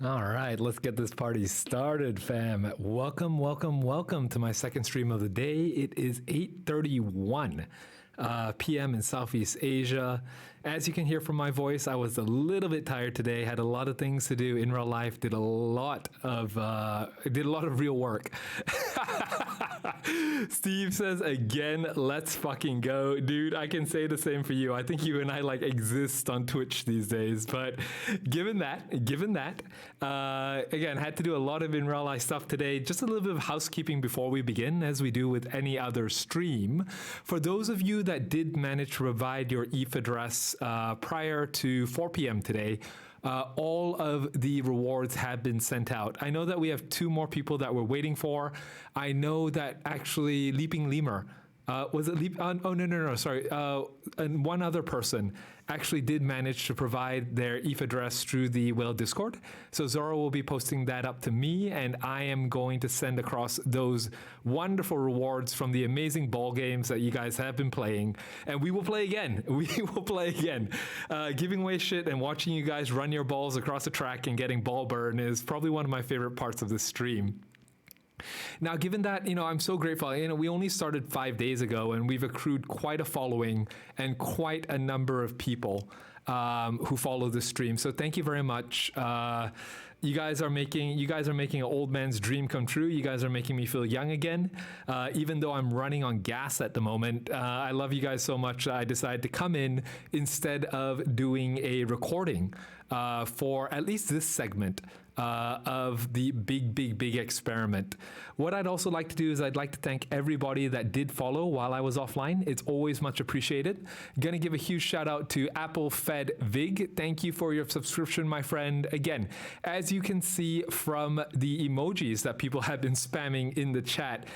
All right, let's get this party started, fam. Welcome, welcome, welcome to my second stream of the day. It is 8:31 p.m. in Southeast Asia. As you can hear from my voice, I was a little bit tired today. Had a lot of things to do in real life. Did a lot of real work. Steve says again, let's fucking go. Dude, I can say the same for you. I think you and I like exist on Twitch these days. But given that, again, had to do a lot of in real life stuff today. Just a little bit of housekeeping before we begin, as we do with any other stream. For those of you that did manage to provide your ETH address prior to 4 p.m. today, all of the rewards have been sent out. I know that we have 2 more people that we're waiting for. I know that actually Leaping Lemur, was it Leap? No, sorry. And one other person actually did manage to provide their ETH address through the Whale Discord. So Zora will be posting that up to me, and I am going to send across those wonderful rewards from the amazing ball games that you guys have been playing. And we will play again. We will play again. Giving away shit and watching you guys run your balls across the track and getting ball burn is probably one of my favorite parts of this stream. Now, given that, I'm so grateful. We only started 5 days ago, and we've accrued quite a following and quite a number of people who follow the stream. So thank you very much. You guys are making an old man's dream come true. You guys are making me feel young again, even though I'm running on gas at the moment. I love you guys so much. I decided to come in instead of doing a recording for at least this segment of the big experiment. What I'd also like to do is I'd like to thank everybody that did follow while I was offline. It's always much appreciated. Gonna give a huge shout out to Apple Fed Vig. Thank you for your subscription, my friend. Again, as you can see from the emojis that people have been spamming in the chat,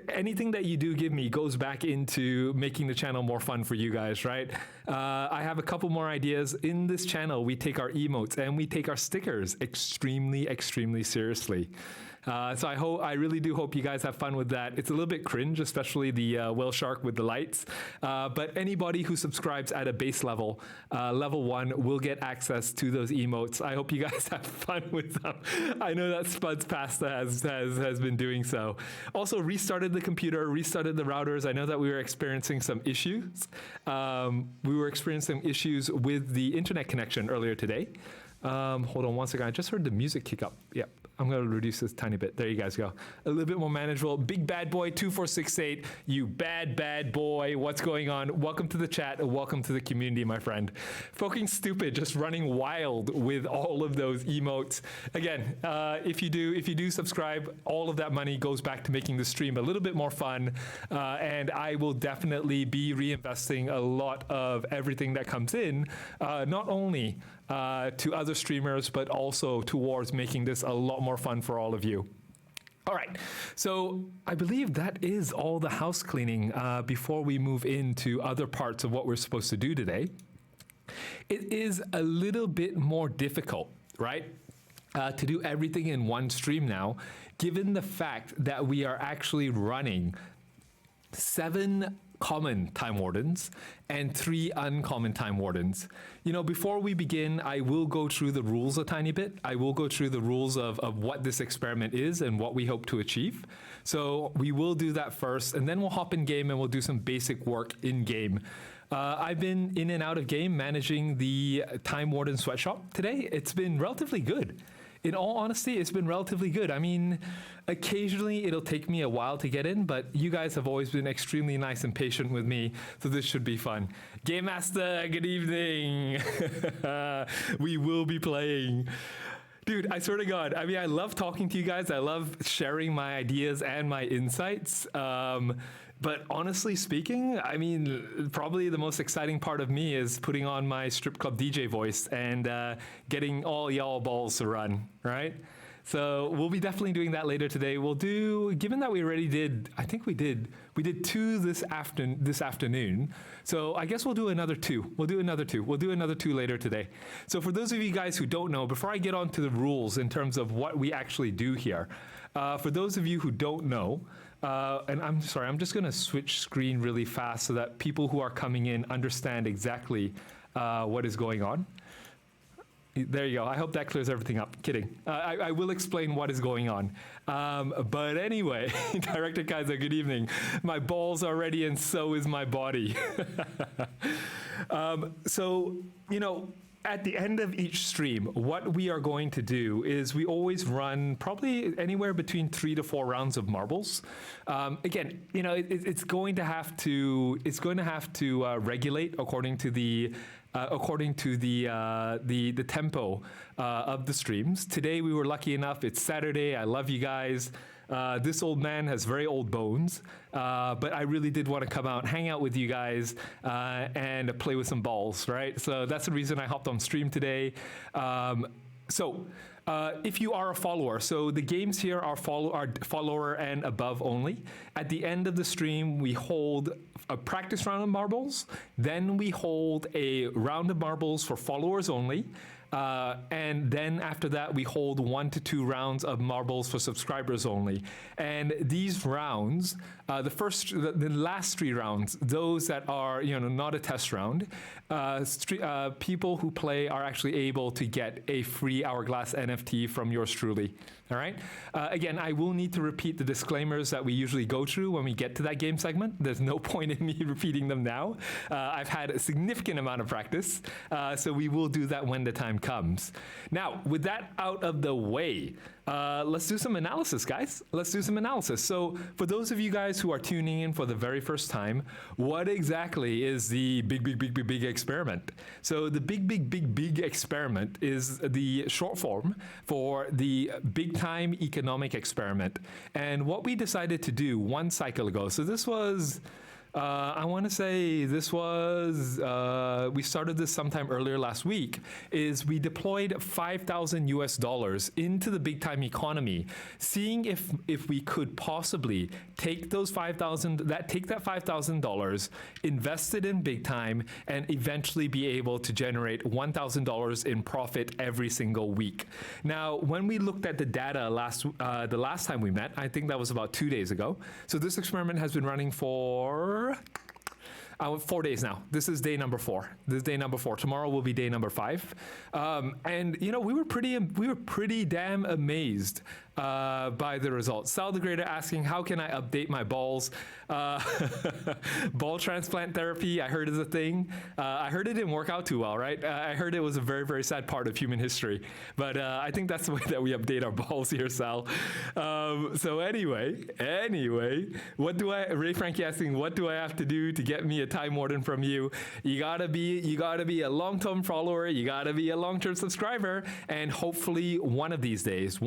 anything that you do give me goes back into making the channel more fun for you guys, right? I have a couple more ideas. In this channel, we take our emotes and we take our stickers extremely seriously. So I really do hope you guys have fun with that. It's a little bit cringe, especially the whale shark with the lights. But anybody who subscribes at a base level, level 1, will get access to those emotes. I hope you guys have fun with them. I know that Spuds Pasta has been doing so. Also, restarted the computer, restarted the routers. I know that we were experiencing some issues. We were experiencing some issues with the internet connection earlier today. Hold on one second. I just heard the music kick up. Yep. I'm going to reduce this tiny bit. There you guys go. A little bit more manageable. Big bad boy 2468. You bad boy. What's going on? Welcome to the chat. Welcome to the community, my friend. Fucking stupid. Just running wild with all of those emotes. Again, if you do subscribe, all of that money goes back to making the stream a little bit more fun. And I will definitely be reinvesting a lot of everything that comes in, not only to other streamers, but also towards making this a lot more fun for all of you. All right, so I believe that is all the house cleaning before we move into other parts of what we're supposed to do today. It is a little bit more difficult, right? To do everything in one stream now, given the fact that we are actually running 7 common time wardens and 3 uncommon time wardens. Before we begin, I will go through the rules a tiny bit. I will go through the rules of what this experiment is and what we hope to achieve. So we will do that first, and then we'll hop in game and we'll do some basic work in game. I've been in and out of game managing the Time Warden Sweatshop today. It's been relatively good. In all honesty, it's been relatively good. I mean, occasionally it'll take me a while to get in, but you guys have always been extremely nice and patient with me, so this should be fun. Game Master, good evening. We will be playing. Dude, I swear to God, I mean, I love talking to you guys. I love sharing my ideas and my insights. But honestly speaking, I mean, probably the most exciting part of me is putting on my strip club DJ voice and getting all y'all balls to run, right? So we'll be definitely doing that later today. We'll do, given that we already did, I think we did 2 this afternoon. So I guess we'll do another 2. We'll do another 2 later today. So for those of you guys who don't know, before I get on to the rules in terms of what we actually do here, for those of you who don't know, and I'm sorry, I'm just going to switch screen really fast so that people who are coming in understand exactly what is going on. There you go. I hope that clears everything up. Kidding. I will explain what is going on. But anyway, Director Kaiser, good evening. My balls are ready and so is my body. So, you know, at the end of each stream, what we are going to do is we always run probably anywhere between 3 to 4 rounds of marbles. Again, you know, it's going to have to regulate according to the tempo of the streams. Today we were lucky enough. It's Saturday. I love you guys. This old man has very old bones, but I really did want to come out, hang out with you guys, and play with some balls, right? So that's the reason I hopped on stream today. If you are a follower, so the games here are follower and above only. At the end of the stream, we hold a practice round of marbles. Then we hold a round of marbles for followers only. And then after that, we hold 1 to 2 rounds of marbles for subscribers only. And these rounds, the last 3 rounds, those that are, you know, not a test round, people who play are actually able to get a free Hourglass NFT from yours truly. All right. Again, I will need to repeat the disclaimers that we usually go through when we get to that game segment. There's no point in me repeating them now. I've had a significant amount of practice, so we will do that when the time comes. Now, with that out of the way, let's do some analysis, guys. Let's do some analysis. So for those of you guys who are tuning in for the very first time, what exactly is the big experiment? So the big experiment is the short form for the big time economic experiment. And what we decided to do one cycle ago, so this was, I want to say this was, we started this sometime earlier last week, is we deployed $5,000 into the big time economy, seeing if we could possibly take that $5,000, invest it in big time, and eventually be able to generate $1,000 in profit every single week. Now, when we looked at the data the last time we met, I think that was about 2 days ago. So this experiment has been running for 4 days now. This is day number 4. Tomorrow will be day number 5. And you know, we were pretty damn amazed by the results. Sal the Greater asking, how can I update my balls? Ball transplant therapy, I heard is a thing. I heard it didn't work out too well, right? I heard it was a very, very sad part of human history. But I think that's the way that we update our balls here, Sal. So anyway, Ray Frankie asking, what do I have to do to get me a Time Warden from you? You gotta be a long-term follower, you gotta be a long-term subscriber, and hopefully one of these days,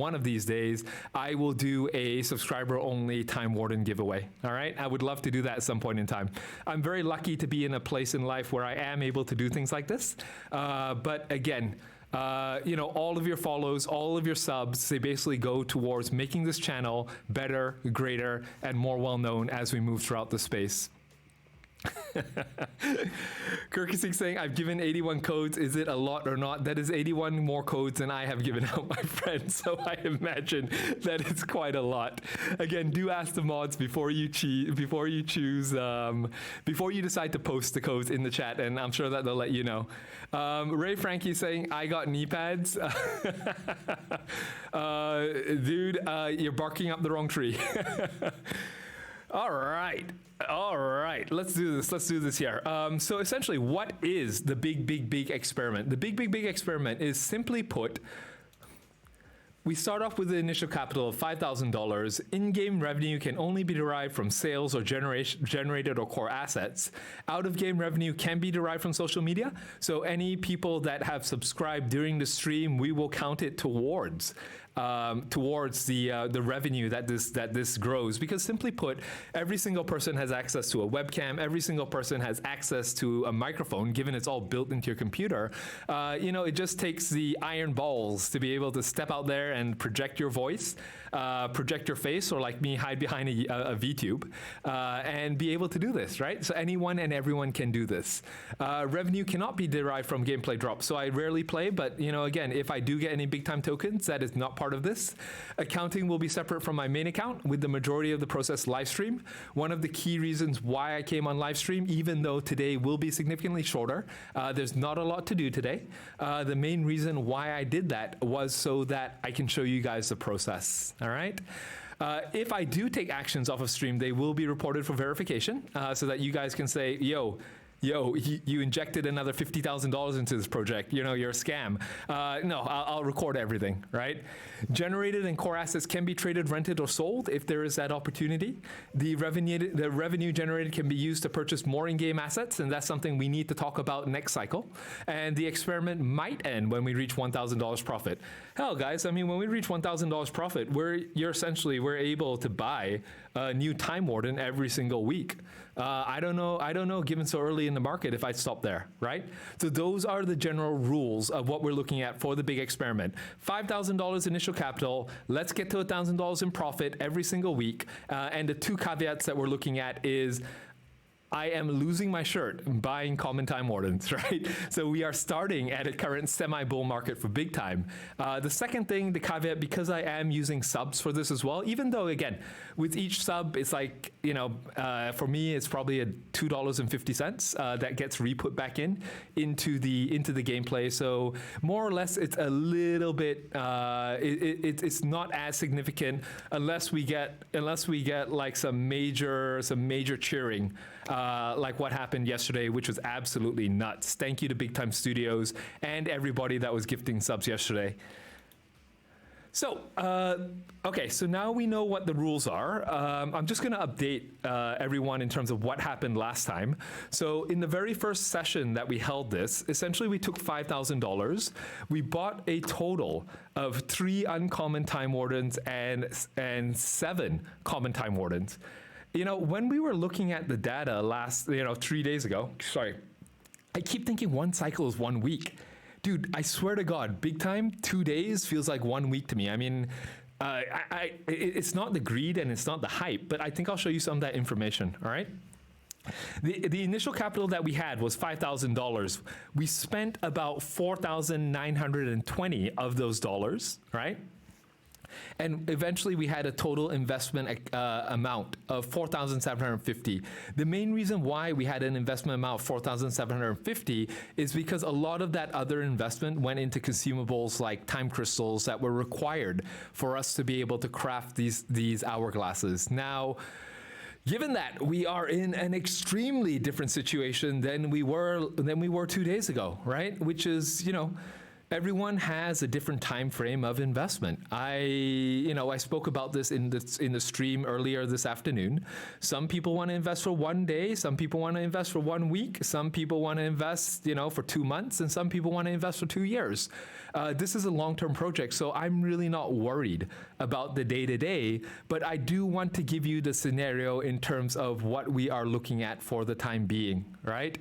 I will do a subscriber-only Time Warden giveaway. All right, I would love to do that at some point in time. I'm very lucky to be in a place in life where I am able to do things like this. But again, you know, all of your follows, all of your subs, they basically go towards making this channel better, greater, and more well-known as we move throughout the space. Kirkisik saying, I've given 81 codes. Is it a lot or not? That is 81 more codes than I have given out, my friend. So I imagine that it's quite a lot. Again, do ask the mods before you decide to post the codes in the chat, and I'm sure that they'll let you know. Ray Frankie saying, I got knee pads. Dude, you're barking up the wrong tree. All right, let's do this here. So essentially, what is the big experiment? The big experiment is, simply put, we start off with the initial capital of $5,000. In-game revenue can only be derived from sales or generated or core assets. Out-of-game revenue can be derived from social media. So any people that have subscribed during the stream, we will count it towards the revenue that this grows, because simply put, every single person has access to a webcam, every single person has access to a microphone, given it's all built into your computer. You know, it just takes the iron balls to be able to step out there and project your voice, project your face, or like me, hide behind a VTube, and be able to do this, right? So anyone and everyone can do this. Revenue cannot be derived from gameplay drops. So I rarely play, but you know, again, if I do get any big time tokens, that is not part part of this. Accounting will be separate from my main account, with the majority of the process live stream. One of the key reasons why I came on live stream, even though today will be significantly shorter, there's not a lot to do today. The main reason why I did that was so that I can show you guys the process, all right? If I do take actions off of stream, they will be reported for verification, so that you guys can say, yo, you injected another $50,000 into this project. You know, you're a scam. No, I'll record everything, right? Generated and core assets can be traded, rented, or sold if there is that opportunity. The revenue generated can be used to purchase more in-game assets, and that's something we need to talk about next cycle. And the experiment might end when we reach $1,000 profit. Hell, guys, I mean, when we reach $1,000 profit, we're able to buy a new Time Warden every single week. I don't know, given so early in the market, if I'd stop there, right? So those are the general rules of what we're looking at for the big experiment. $5,000 initial capital, let's get to $1,000 in profit every single week. And the two caveats that we're looking at is, I am losing my shirt buying common Time Wardens, right? So we are starting at a current semi-bull market for big time. The second thing, the caveat, because I am using subs for this as well, even though, again, with each sub, it's like, you know, for me, it's probably a $2.50 that gets re-put back into the gameplay. So more or less, it's a little bit, it's not as significant unless we get like some major cheering. Like what happened yesterday, which was absolutely nuts. Thank you to Big Time Studios and everybody that was gifting subs yesterday. So, okay, so now we know what the rules are. I'm just gonna update everyone in terms of what happened last time. So in the very first session that we held this, essentially we took $5,000. We bought a total of 3 uncommon Time Wardens and 7 common Time Wardens. You know, when we were looking at the data 3 days ago, sorry, I keep thinking one cycle is 1 week. Dude, I swear to God, big time, 2 days feels like 1 week to me. I mean, it's not the greed and it's not the hype, but I think I'll show you some of that information, all right? The initial capital that we had was $5,000. We spent about $4,920 of those dollars, right? And eventually we had a total investment amount of $4,750. The main reason why we had an investment amount of $4,750 is because a lot of that other investment went into consumables like time crystals that were required for us to be able to craft these hourglasses. Now, given that we are in an extremely different situation than we were 2 days ago, right? Which is, you know, everyone has a different time frame of investment. I spoke about this in the stream earlier this afternoon. Some people want to invest for 1 day. Some people want to invest for 1 week. Some people want to invest, for 2 months, and some people want to invest for 2 years. This is a long-term project, so I'm really not worried about the day-to-day, but I do want to give you the scenario in terms of what we are looking at for the time being, right?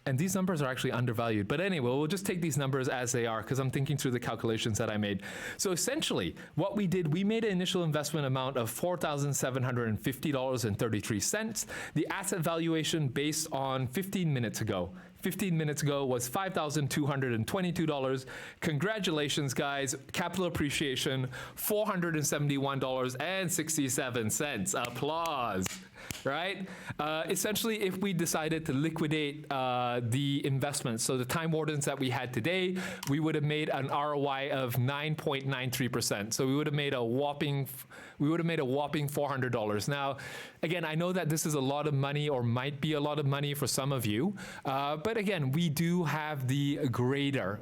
And these numbers are actually undervalued. But anyway, we'll just take these numbers as they are because I'm thinking through the calculations that I made. So essentially, what we did, we made an initial investment amount of $4,750.33. The asset valuation based on 15 minutes ago. 15 minutes ago was $5,222. Congratulations, guys. Capital appreciation, $471.67. Applause. Right? Essentially, if we decided to liquidate the investments, so the Time Wardens that we had today, we would have made an ROI of 9.93%. So we would have made a whopping $400. Now, again, I know that this is a lot of money or might be a lot of money for some of you, but again, we do have the greater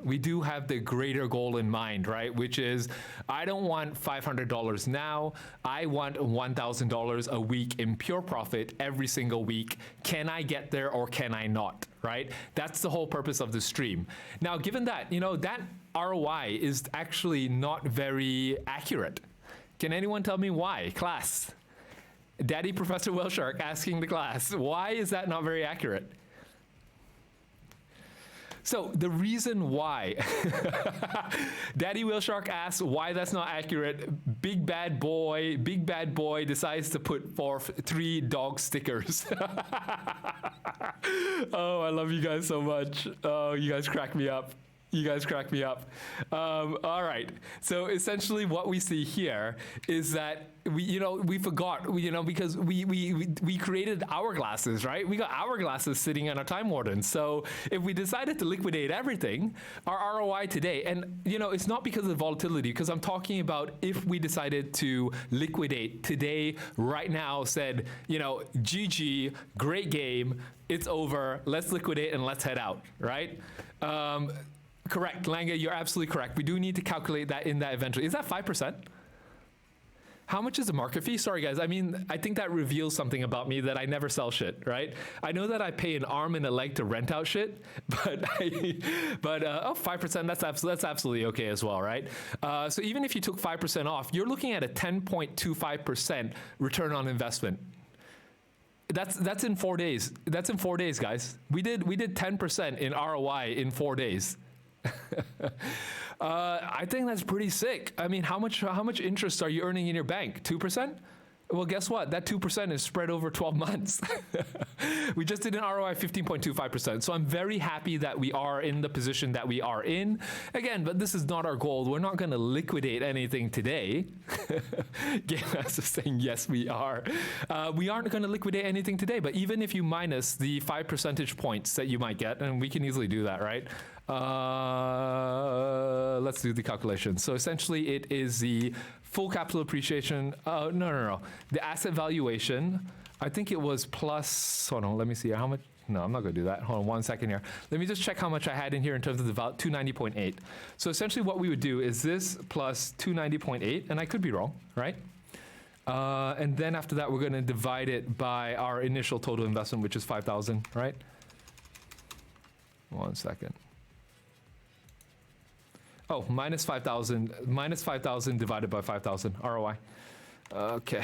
goal in mind, right? Which is, I don't want $500 now. I want $1,000 a week in pure profit every single week. Can I get there or can I not, right? That's the whole purpose of the stream. Now, given that, that ROI is actually not very accurate. Can anyone tell me why? Class. Daddy Professor Whale asking the class, why is that not very accurate? So the reason why, Daddy Whale Shark asks why that's not accurate. Big bad boy decides to put forth 3 dog stickers. Oh, I love you guys so much. Oh, you guys crack me up. You guys crack me up. All right. So essentially, what we see here is that we forgot, because we created hourglasses, right? We got hourglasses sitting on our time warden. So if we decided to liquidate everything, our ROI today, and it's not because of the volatility, because I'm talking about if we decided to liquidate today, right now, said, GG, great game, it's over, let's liquidate and let's head out, right? Correct, Langa, you're absolutely correct. We do need to calculate that in that eventually. Is that 5%? How much is the market fee? Sorry, guys. I mean, I think that reveals something about me, that I never sell shit, right? I know that I pay an arm and a leg to rent out shit, but 5%, that's absolutely okay as well, right? So even if you took 5% off, you're looking at a 10.25% return on investment. That's in 4 days. That's in 4 days, guys. We did 10% in ROI in 4 days. I think that's pretty sick. I mean, how much interest are you earning in your bank? 2%? Well, guess what? That 2% is spread over 12 months. We just did an ROI 15.25%. So I'm very happy that we are in the position that we are in. Again, but this is not our goal. We're not going to liquidate anything today. Game Master saying, yes, we are. We aren't going to liquidate anything today, but even if you minus the 5 percentage points that you might get, and we can easily do that, right? Let's do the calculation. So essentially it is the full capital appreciation. No. The asset valuation, I think it was plus, hold on, let me see how much. No, I'm not going to do that. Hold on 1 second here. Let me just check how much I had in here in terms of the 290.8. So essentially what we would do is this plus 290.8, and I could be wrong, right? And then after that, we're going to divide it by our initial total investment, which is 5,000, right? 1 second. Oh, minus 5,000 divided by 5,000 ROI. Okay.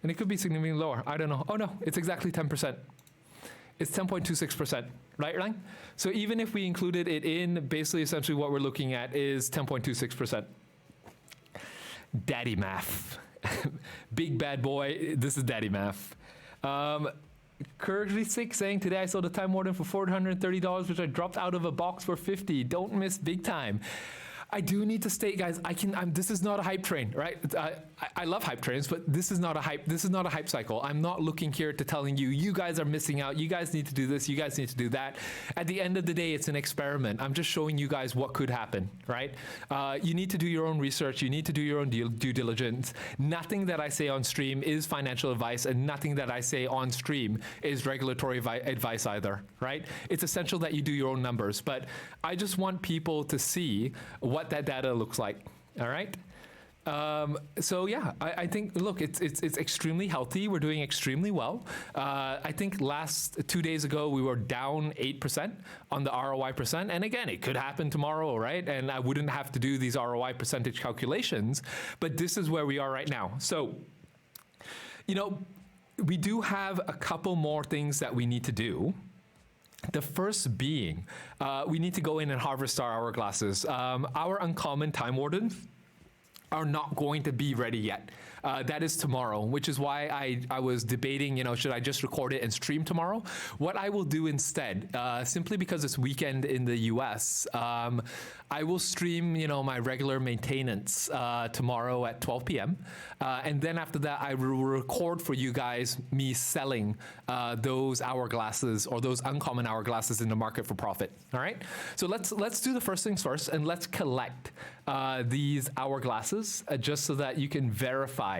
And it could be significantly lower. I don't know. Oh, no, it's exactly 10%. It's 10.26%, right, Lang? So even if we included it in, basically, essentially what we're looking at is 10.26%. Daddy math. Big bad boy, this is daddy math. Kurgly6 saying, today I sold a Time Warden for $430, which I dropped out of a box for $50. Don't miss big time. I do need to state, guys, this is not a hype train, right? I love hype trains, but this is not a hype cycle. I'm not looking here to telling you, you guys are missing out. You guys need to do this. You guys need to do that. At the end of the day, it's an experiment. I'm just showing you guys what could happen, right? You need to do your own research. You need to do your own due diligence. Nothing that I say on stream is financial advice, and nothing that I say on stream is regulatory advice either, right? It's essential that you do your own numbers, but I just want people to see what that data looks like. All right. So yeah, I think, look, it's extremely healthy. We're doing extremely well. I think 2 days ago we were down 8% on the ROI percent, and again, it could happen tomorrow, right? And I wouldn't have to do these ROI percentage calculations, but this is where we are right now. So, we do have a couple more things that we need to do. The first being, we need to go in and harvest our hourglasses. Our uncommon Time Wardens are not going to be ready yet. That is tomorrow, which is why I was debating, should I just record it and stream tomorrow? What I will do instead, simply because it's weekend in the US, I will stream, my regular maintenance tomorrow at 12 p.m. And then after that, I will record for you guys me selling those hourglasses or those uncommon hourglasses in the market for profit. All right. So let's do the first things first, and let's collect these hourglasses just so that you can verify.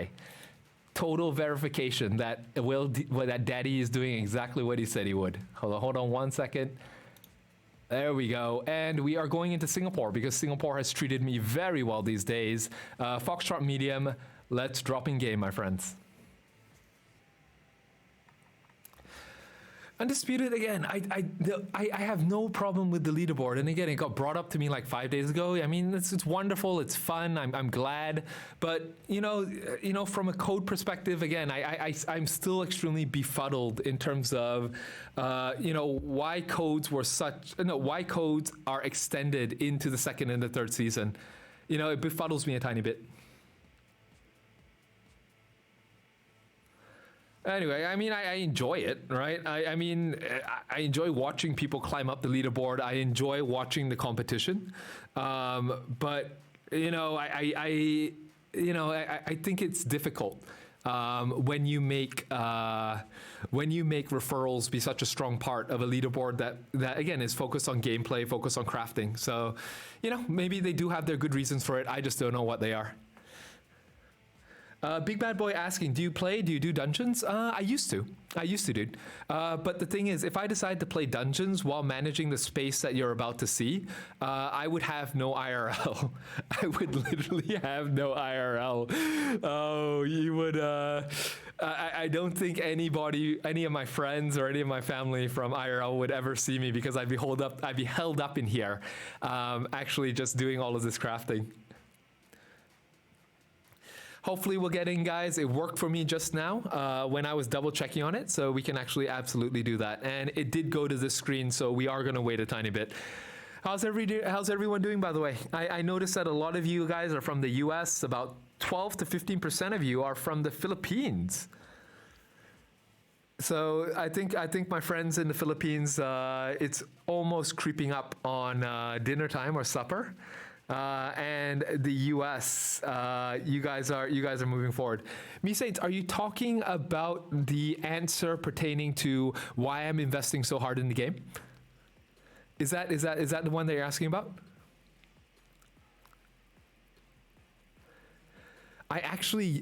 Total verification that that Daddy is doing exactly what he said he would. Hold on 1 second. There we go. And we are going into Singapore because Singapore has treated me very well these days. Foxtrot medium. Let's drop in game, my friends. Undisputed again. I have no problem with the leaderboard, and again, it got brought up to me like 5 days ago. I mean, it's wonderful, it's fun. I'm glad, but from a code perspective, again, I'm still extremely befuddled in terms of why codes are extended into the second and the third season. It befuddles me a tiny bit. Anyway, I mean, I enjoy it, right? I mean, I enjoy watching people climb up the leaderboard. I enjoy watching the competition, but I think it's difficult when you make referrals be such a strong part of a leaderboard that again is focused on gameplay, focused on crafting. So, maybe they do have their good reasons for it. I just don't know what they are. Big Bad Boy asking, do you play? Do you do dungeons? I used to, dude. But the thing is, if I decide to play dungeons while managing the space that you're about to see, I would have no IRL. I would literally have no IRL. Oh, you would. I don't think any of my friends or any of my family from IRL would ever see me because I'd be held up in here, actually just doing all of this crafting. Hopefully we'll get in, guys. It worked for me just now when I was double checking on it, so we can actually absolutely do that. And it did go to this screen, so we are going to wait a tiny bit. How's everyone doing, by the way? I noticed that a lot of you guys are from the US. About 12 to 15% of you are from the Philippines. So I think my friends in the Philippines, it's almost creeping up on dinner time or supper. And the U.S., you guys are moving forward. Me Saints, are you talking about the answer pertaining to why I'm investing so hard in the game? Is that the one that you're asking about? I actually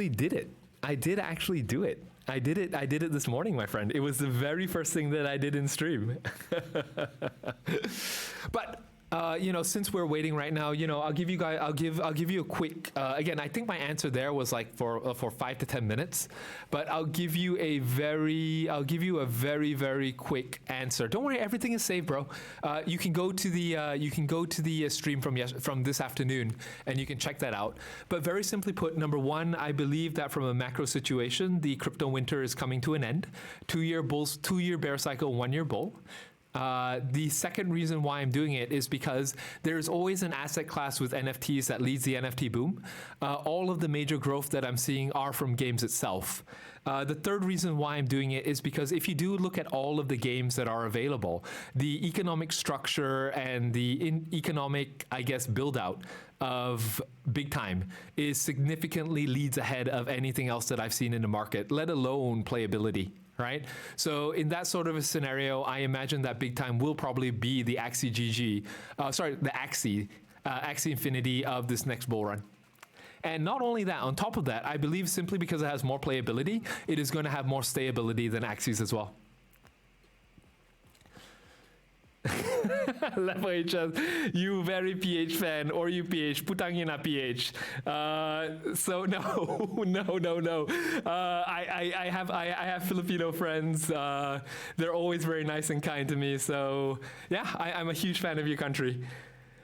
did it. I did actually do it. I did it this morning, my friend. It was the very first thing that I did in stream. But since we're waiting right now, I'll give you a quick. Again, I think my answer there was like for 5 to 10 minutes, but I'll give you a very very quick answer. Don't worry, everything is saved, bro. You can go to the stream from this afternoon, and you can check that out. But very simply put, number one, I believe that from a macro situation, the crypto winter is coming to an end. 2-year bear cycle, 1-year bull. The second reason why I'm doing it is because there's always an asset class with NFTs that leads the NFT boom. All of the major growth that I'm seeing are from games itself. The third reason why I'm doing it is because if you do look at all of the games that are available, the economic structure and the economic, I guess, build out of Big Time is significantly leads ahead of anything else that I've seen in the market, let alone playability. Right? So in that sort of a scenario, I imagine that Big Time will probably be the Axie GG, the Axie Infinity of this next bull run. And not only that, on top of that, I believe simply because it has more playability, it is going to have more stayability than Axies as well. Level HS, you very PH fan, or you PH, putangina PH. So no. I have Filipino friends. They're always very nice and kind to me. So yeah, I'm a huge fan of your country.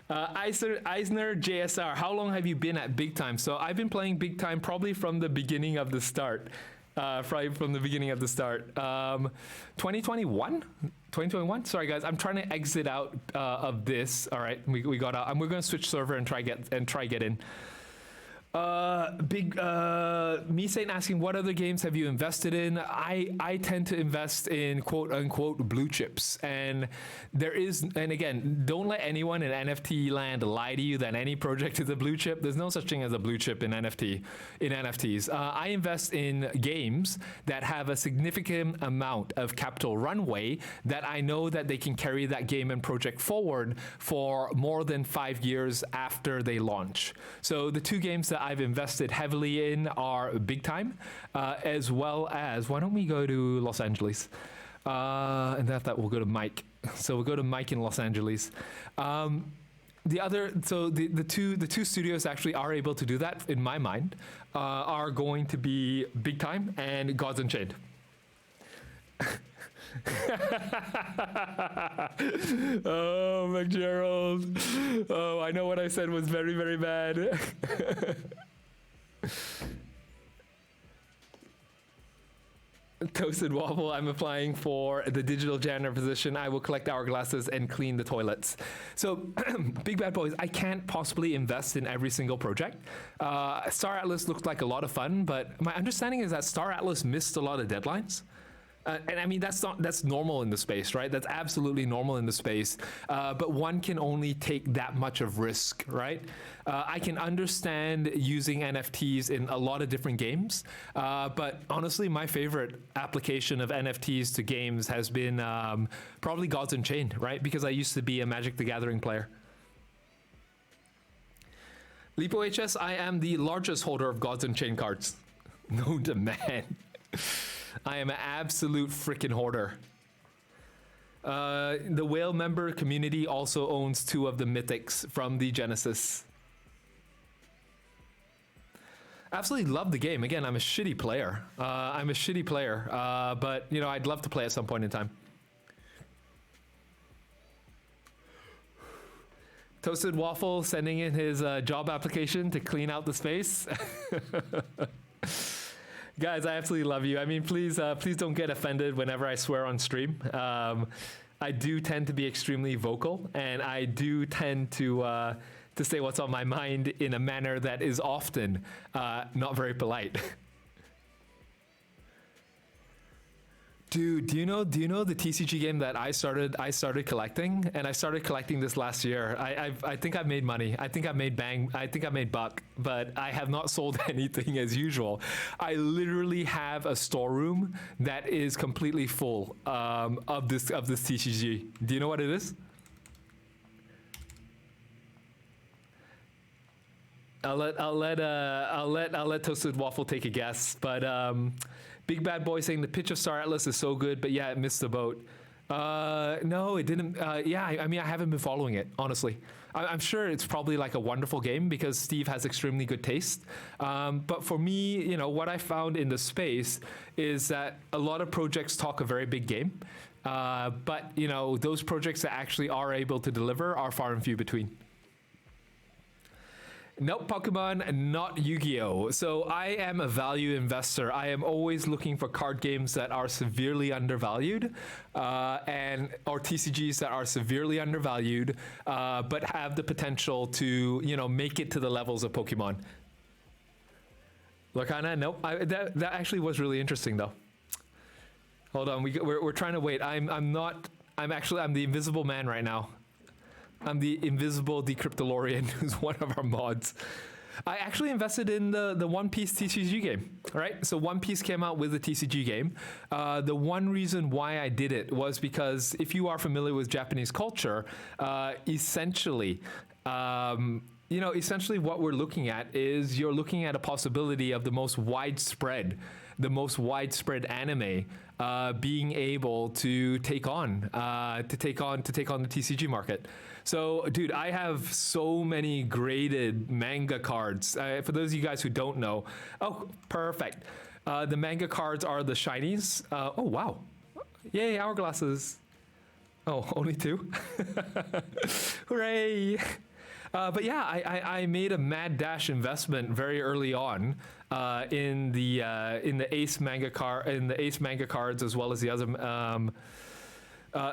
Eisner JSR, how long have you been at Big Time? So I've been playing Big Time probably from the beginning of the start. 2021? 2021? Sorry guys, I'm trying to exit out of this. All right, we got out. We're going to switch server and try get in. Me saying asking what other games have you invested in? I tend to invest in quote unquote blue chips, and again, don't let anyone in NFT land lie to you that any project is a blue chip. There's no such thing as a blue chip in NFTs. I invest in games that have a significant amount of capital runway that I know that they can carry that game and project forward for more than 5 years after they launch. So the two games that I've invested heavily in are Big Time, as well as, why don't we go to Los Angeles? And that will go to Mike. So we'll go to Mike in Los Angeles. The two studios actually are able to do that, in my mind, are going to be Big Time and Gods Unchained. Oh, McGerald. Oh, I know what I said was very, very bad. Toasted Waffle, I'm applying for the digital janitor position. I will collect hourglasses and clean the toilets. So, big bad boys, I can't possibly invest in every single project. Star Atlas looked like a lot of fun, but my understanding is that Star Atlas missed a lot of deadlines. And I mean, that's normal in the space, right? That's absolutely normal in the space. But one can only take that much of risk, right? I can understand using NFTs in a lot of different games. But honestly, my favorite application of NFTs to games has been probably Gods Unchained, right? Because I used to be a Magic the Gathering player. Lipo HS, I am the largest holder of Gods Unchained cards. Known to man. I am an absolute freaking hoarder. The whale member community also owns 2 of the mythics from the Genesis. Absolutely love the game. Again, I'm a shitty player. But you know, I'd love to play at some point in time. Toasted Waffle sending in his job application to clean out the space. Guys, I absolutely love you. I mean, please don't get offended whenever I swear on stream. I do tend to be extremely vocal, and I do tend to say what's on my mind in a manner that is often not very polite. Dude, do you know the TCG game that I started collecting, and I started collecting this last year. I think I've made money. I think I've made bang. I think I made buck, but I have not sold anything as usual. I literally have a storeroom that is completely full of this TCG. Do you know what it is? I'll let Toasted Waffle take a guess, but Big Bad Boy saying the pitch of Star Atlas is so good, but yeah, it missed the boat. No, it didn't. Yeah, I mean, I haven't been following it, honestly. I'm sure it's probably like a wonderful game because Steve has extremely good taste. But for me, you know, what I found in the space is that a lot of projects talk a very big game. But, you know, those projects that actually are able to deliver are far and few between. Nope, Pokemon, not Yu-Gi-Oh! So I am a value investor. I am always looking for card games that are severely undervalued, or TCGs that are severely undervalued, but have the potential to, you know, make it to the levels of Pokemon. Lorcana, nope. That actually was really interesting though. Hold on, we're trying to wait. I'm the invisible man right now. I'm the invisible Decryptolorian, who's one of our mods. I actually invested in the One Piece TCG game, right? So One Piece came out with the TCG game. The one reason why I did it was because if you are familiar with Japanese culture, essentially what we're looking at is you're looking at a possibility of the most widespread anime being able to take on the TCG market. So, dude, I have so many graded manga cards. For those of you guys who don't know, oh, perfect. The manga cards are the shinies. Oh, wow. Yay, hourglasses. Oh, only 2? Hooray. But yeah, I made a mad dash investment very early on in the Ace manga cards, as well as the other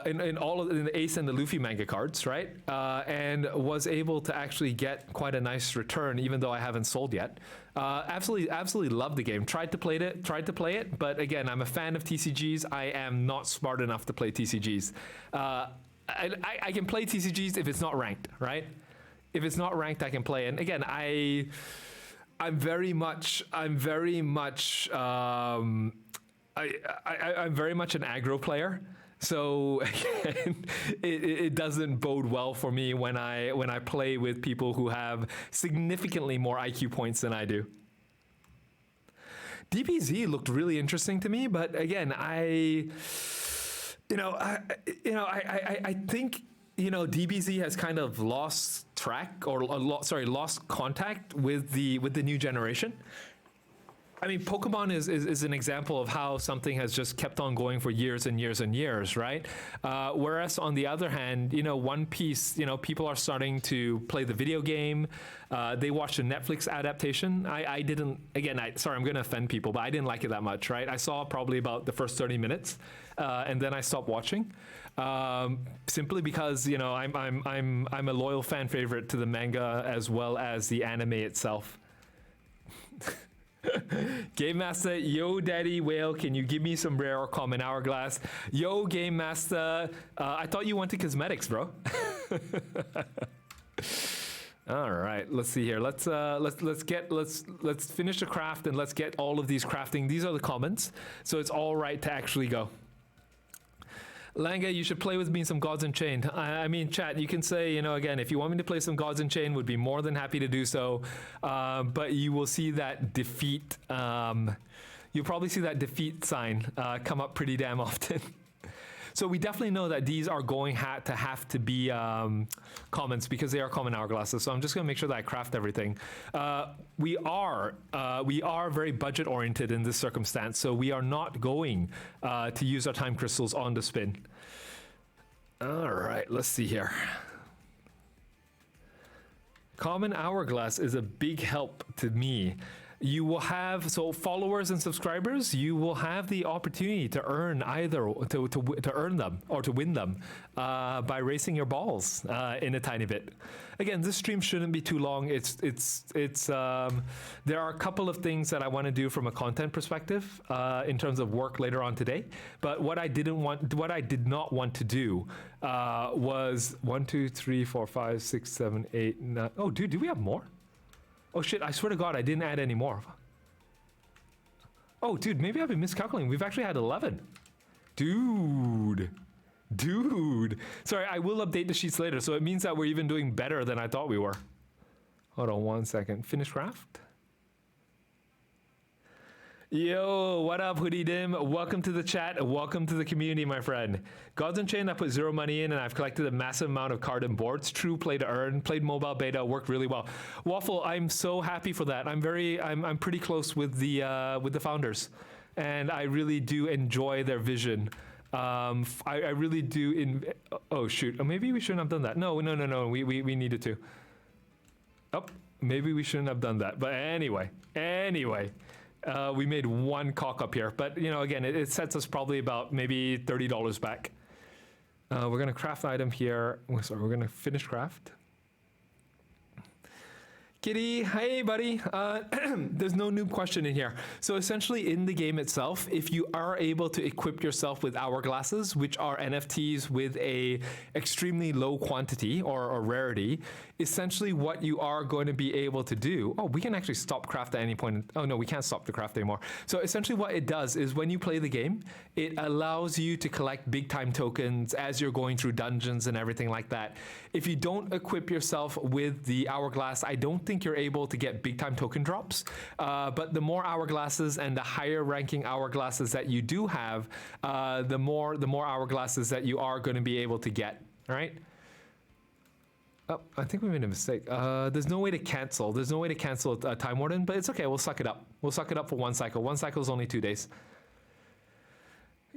in the Ace and the Luffy manga cards, right? And was able to actually get quite a nice return, even though I haven't sold yet. Absolutely love the game. Tried to play it, but again, I'm a fan of TCGs. I am not smart enough to play TCGs. I can play TCGs if it's not ranked, right? If it's not ranked, I can play. And again, I'm very much an aggro player. So again, it doesn't bode well for me when I play with people who have significantly more IQ points than I do. DBZ looked really interesting to me, but again, I think, you know, DBZ has kind of lost track lost contact with the new generation. I mean, Pokemon is an example of how something has just kept on going for years and years and years, right? Whereas on the other hand, One Piece, people are starting to play the video game. They watched a Netflix adaptation. I didn't, again, sorry, I'm going to offend people, but I didn't like it that much, right? I saw probably about the first 30 minutes, and then I stopped watching. Simply because I'm a loyal fan favorite to the manga as well as the anime itself. Game Master, yo daddy whale, can you give me some rare or common hourglass? Yo Game Master, I thought you wanted cosmetics, bro. All right, let's see here. Let's finish the craft and let's get all of these crafting. These are the comments, so it's all right to actually go. Langa, you should play with me some Gods Unchained. I mean, chat, you can say, again, if you want me to play some Gods Unchained, would be more than happy to do so. But you will see that defeat, you'll probably see that defeat sign come up pretty damn often. So we definitely know that these are going to have to be commons because they are common hourglasses. So I'm just going to make sure that I craft everything. We are very budget oriented in this circumstance, so we are not going to use our time crystals on the spin. All right, let's see here. Common hourglass is a big help to me. You will have, so followers and subscribers, you will have the opportunity to earn either, to earn them or to win them by racing your balls in a tiny bit. Again, this stream shouldn't be too long. There are a couple of things that I want to do from a content perspective in terms of work later on today. But what I did not want to do was 1, 2, 3, 4, 5, 6, 7, 8, 9. Oh, dude, do we have more? Oh shit, I swear to God, I didn't add any more. Oh, dude, maybe I've been miscalculating. We've actually had 11. Dude. Sorry, I will update the sheets later, so it means that we're even doing better than I thought we were. Hold on one second. Finish craft? Yo, what up, Hoodie Dim? Welcome to the chat. Welcome to the community, my friend. Gods Unchained, I put 0 money in and I've collected a massive amount of card and boards. True play to earn. Played mobile beta, worked really well. Waffle, I'm so happy for that. I'm pretty close with the founders, and I really do enjoy their vision. I really do. Oh shoot, maybe we shouldn't have done that. No. We needed to. Oh, maybe we shouldn't have done that. But anyway. We made one cock up here, but again, it sets us probably about maybe $30 back. We're gonna craft item here. Sorry, we're gonna finish craft. Kitty, hey buddy. There's no noob question in here. So essentially in the game itself, if you are able to equip yourself with hourglasses, which are NFTs with a extremely low quantity or rarity, essentially what you are going to be able to do, we can actually stop craft at any point. Oh no, we can't stop the craft anymore. So essentially what it does is when you play the game, it allows you to collect big time tokens as you're going through dungeons and everything like that. If you don't equip yourself with the hourglass, I don't think you're able to get big time token drops, but the more hourglasses and the higher ranking hourglasses that you do have, the more hourglasses that you are going to be able to get. All right. Oh, I think we made a mistake. There's no way to cancel. There's no way to cancel Time Warden, but it's okay. We'll suck it up. We'll suck it up for one cycle. One cycle is only 2 days.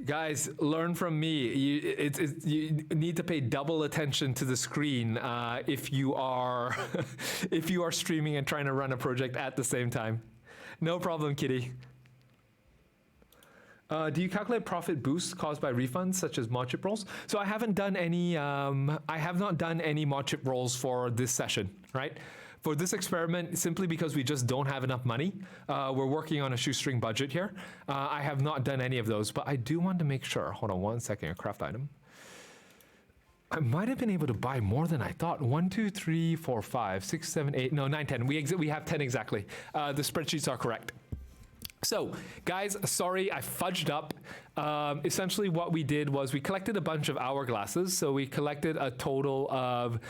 Guys, learn from me. You need to pay double attention to the screen if you are if you are streaming and trying to run a project at the same time. No problem, Kitty. Do you calculate profit boosts caused by refunds such as mod chip rolls? So I haven't done any. I have not done any mod chip rolls for this session, right? For this experiment, simply because we just don't have enough money. We're working on a shoestring budget here. I have not done any of those, but I do want to make sure. Hold on one second, a craft item. I might have been able to buy more than I thought. 1, 2, 3, 4, 5, 6, 7, 8, no, 9, 10. We have 10 exactly. The spreadsheets are correct. So, guys, sorry, I fudged up. Essentially what we did was we collected a bunch of hourglasses. So we collected a total of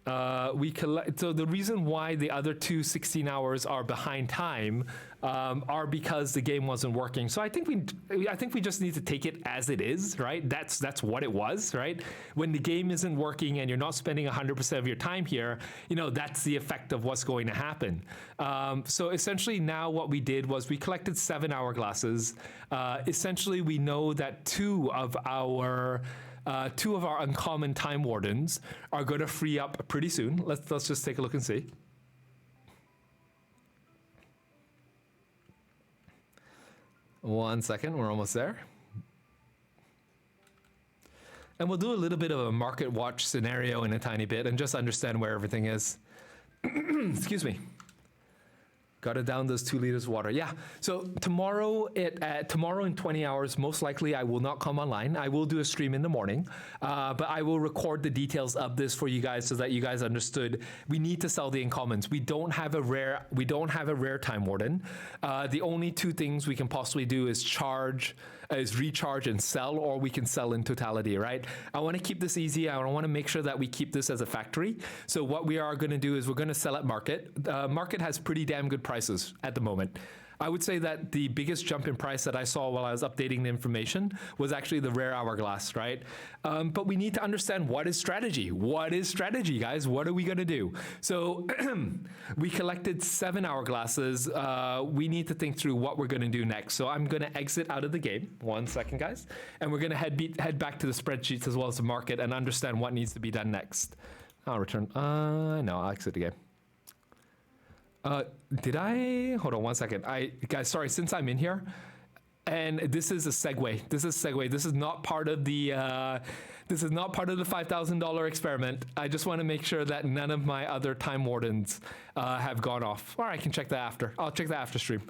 So the reason why the other two 16 hours are behind time are because the game wasn't working. So I think we just need to take it as it is, right? That's what it was, right? When the game isn't working and you're not spending 100% of your time here, that's the effect of what's going to happen. So essentially now what we did was we collected 7 hourglasses. Essentially we know that two of our uncommon time wardens are going to free up pretty soon. Let's just take a look and see. One second, we're almost there. And we'll do a little bit of a market watch scenario in a tiny bit and just understand where everything is. Excuse me. Got to down those 2 liters of water. Yeah. So tomorrow in 20 hours, most likely I will not come online. I will do a stream in the morning, but I will record the details of this for you guys so that you guys understood. We need to sell the uncommons. We don't have a rare time warden. The only 2 things we can possibly do is recharge and sell, or we can sell in totality, right? I want to keep this easy. I want to make sure that we keep this as a factory. So what we are going to do is we're going to sell at market. Market has pretty damn good prices at the moment. I would say that the biggest jump in price that I saw while I was updating the information was actually the rare hourglass, right? But we need to understand what is strategy. What is strategy, guys? What are we going to do? So we collected 7 hourglasses. We need to think through what we're going to do next. So I'm going to exit out of the game. 1 second, guys. And we're going to head back to the spreadsheets as well as the market and understand what needs to be done next. I'll return. No, I'll exit the game. Did I? Hold on 1 second. Guys, sorry, since I'm in here, and this is a segue. This is not part of the $5,000 experiment. I just want to make sure that none of my other time wardens have gone off. Or I can check that after. I'll check that after stream.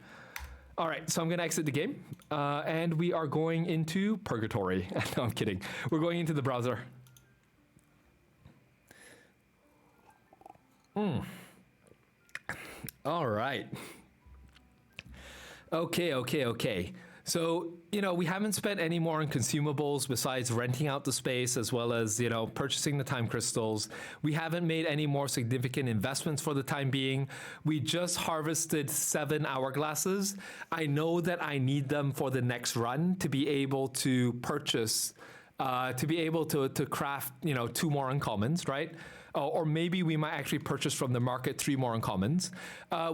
All right, so I'm going to exit the game, and we are going into purgatory. No, I'm kidding. We're going into the browser. All right. Okay. So, we haven't spent any more on consumables besides renting out the space as well as, purchasing the time crystals. We haven't made any more significant investments for the time being. We just harvested 7 hourglasses. I know that I need them for the next run to be able to purchase, to be able to craft, 2 more uncommons, right? Or maybe we might actually purchase from the market 3 more uncommons.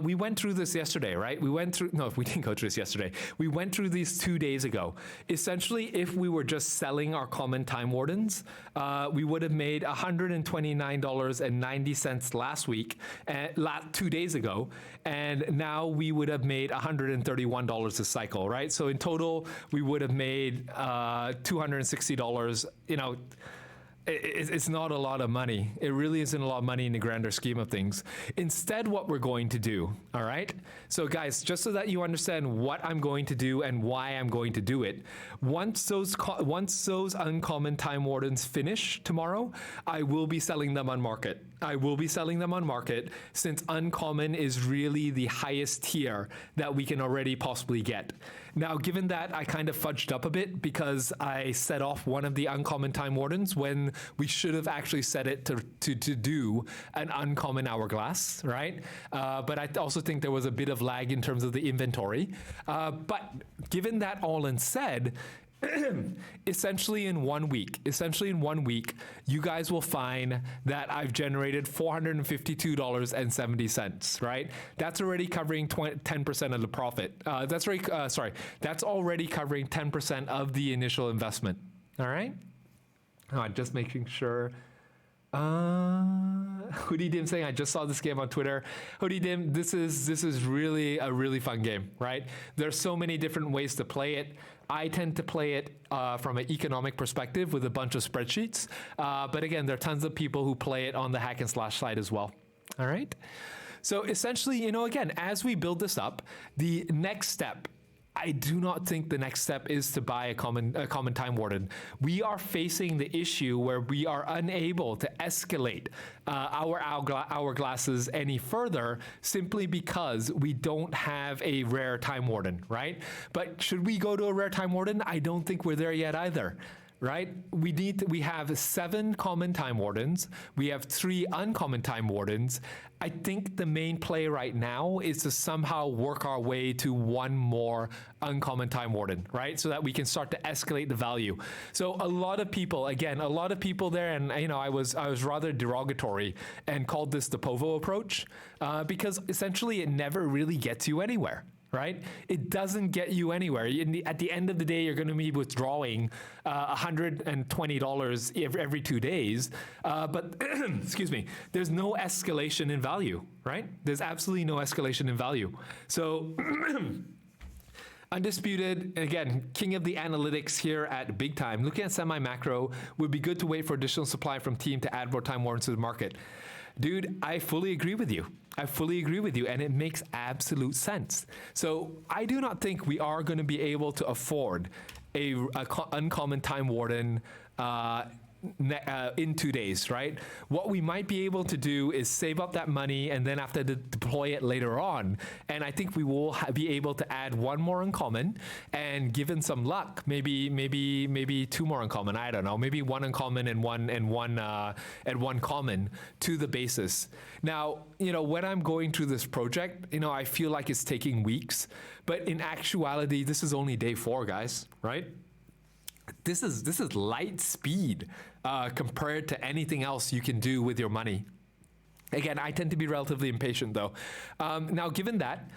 We went through this yesterday, right? We didn't go through this yesterday. We went through these 2 days ago. Essentially, if we were just selling our common time wardens, we would have made $129.90 last week, 2 days ago, and now we would have made $131 a cycle, right? So in total, we would have made $260, It's not a lot of money. It really isn't a lot of money in the grander scheme of things. Instead, what we're going to do, all right? So guys, just so that you understand what I'm going to do and why I'm going to do it, once those uncommon time wardens finish tomorrow, I will be selling them on market. Since uncommon is really the highest tier that we can already possibly get. Now, given that I kind of fudged up a bit because I set off one of the uncommon time wardens when we should have actually set it to do an uncommon hourglass, right? But I also think there was a bit of lag in terms of the inventory. But given that all in said, essentially in 1 week, you guys will find that I've generated $452.70, right? That's already covering 10% of the profit. That's already covering 10% of the initial investment. All right? Just making sure. Hoodie Dim saying, I just saw this game on Twitter. Hoodie Dim, this is really a really fun game, right? There's so many different ways to play it. I tend to play it from an economic perspective with a bunch of spreadsheets. But again, there are tons of people who play it on the hack and slash side as well. All right. So essentially, again, as we build this up, the next step, I do not think the next step is to buy a common time warden. We are facing the issue where we are unable to escalate our hourglasses any further simply because we don't have a rare time warden, right? But should we go to a rare time warden? I don't think we're there yet either. right? We have 7 common time wardens. We have 3 uncommon time wardens. I think the main play right now is to somehow work our way to 1 more uncommon time warden, right? So that we can start to escalate the value. So a lot of people there, and I was rather derogatory and called this the POVO approach because essentially it never really gets you anywhere. Right? It doesn't get you anywhere. At the end of the day, you're going to be withdrawing $120 every 2 days. But, excuse me, there's no escalation in value, right? There's absolutely no escalation in value. So, undisputed, again, king of the analytics here at Big Time. Looking at semi-macro, would be good to wait for additional supply from team to add more time warrants to the market. Dude, I fully agree with you. And it makes absolute sense. So I do not think we are going to be able to afford a uncommon time warden in 2 days, right? What we might be able to do is save up that money and then have to deploy it later on. And I think we will be able to add 1 more uncommon, and given some luck, maybe 2 more uncommon. I don't know, maybe 1 uncommon and one common to the basis. Now, when I'm going through this project, I feel like it's taking weeks, but in actuality, this is only day 4, guys, right? This is light speed compared to anything else you can do with your money. Again, I tend to be relatively impatient though. Now, given that,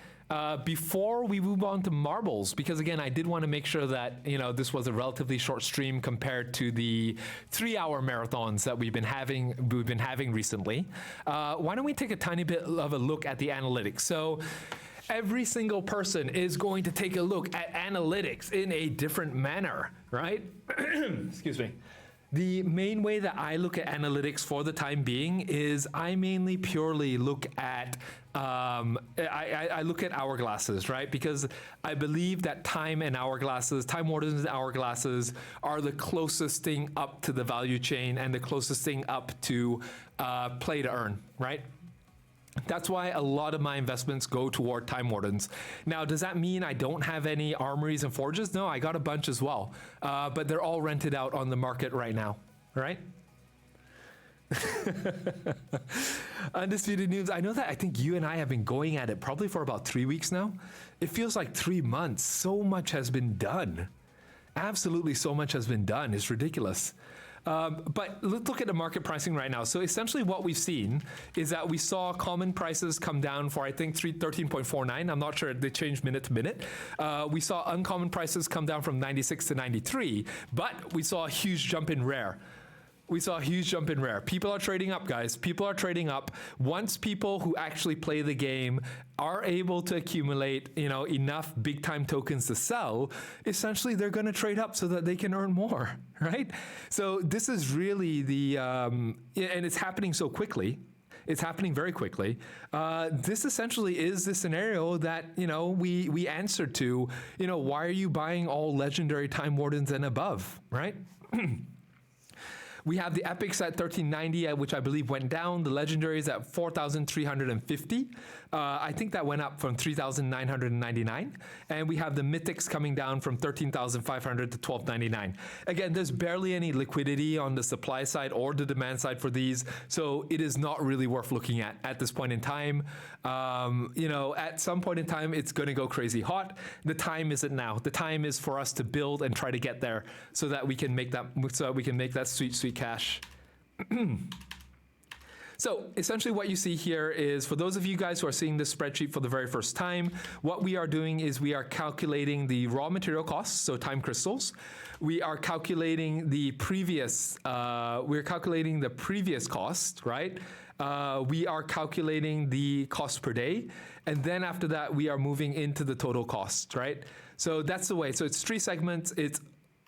before we move on to marbles, because again, I did want to make sure that this was a relatively short stream compared to the 3-hour marathons that we've been having recently. Why don't we take a tiny bit of a look at the analytics? So, every single person is going to take a look at analytics in a different manner, right? Excuse me. The main way that I look at analytics for the time being is I mainly purely look at I look at hourglasses, right? Because I believe that time wardens and hourglasses are the closest thing up to the value chain and the closest thing up to play to earn, right? That's why a lot of my investments go toward time wardens. Now, does that mean I don't have any armories and forges? No, I got a bunch as well, but they're all rented out on the market right now, right? Undisputed News. I know that I think you and I have been going at it probably for about 3 weeks now. It feels like 3 months. So much has been done. Absolutely so much has been done. It's ridiculous. But let's look at the market pricing right now. So essentially what we've seen is that we saw common prices come down for, I think, 13.49. I'm not sure, they changed minute to minute. We saw uncommon prices come down from 96 to 93, but we saw a huge jump in rare. People are trading up, guys. People are trading up. Once people who actually play the game are able to accumulate, enough big time tokens to sell, essentially they're going to trade up so that they can earn more, right? So this is really and it's happening so quickly. It's happening very quickly. This essentially is the scenario that, we answered to, why are you buying all legendary time wardens and above, right? We have the epics at 1390, which I believe went down. The legendaries at 4,350. I think that went up from 3,999. And we have the mythics coming down from 13,500 to 1299. Again, there's barely any liquidity on the supply side or the demand side for these. So it is not really worth looking at this point in time. At some point in time, it's going to go crazy hot. The time isn't now. The time is for us to build and try to get there so that we can make that sweet, sweet cash. So essentially what you see here is, for those of you guys who are seeing this spreadsheet for the very first time, what we are doing is we are calculating the raw material costs, so time crystals. We are calculating the previous cost, right? We are calculating the cost per day. And then after that, we are moving into the total cost, right? So that's the way. So it's 3 segments. It's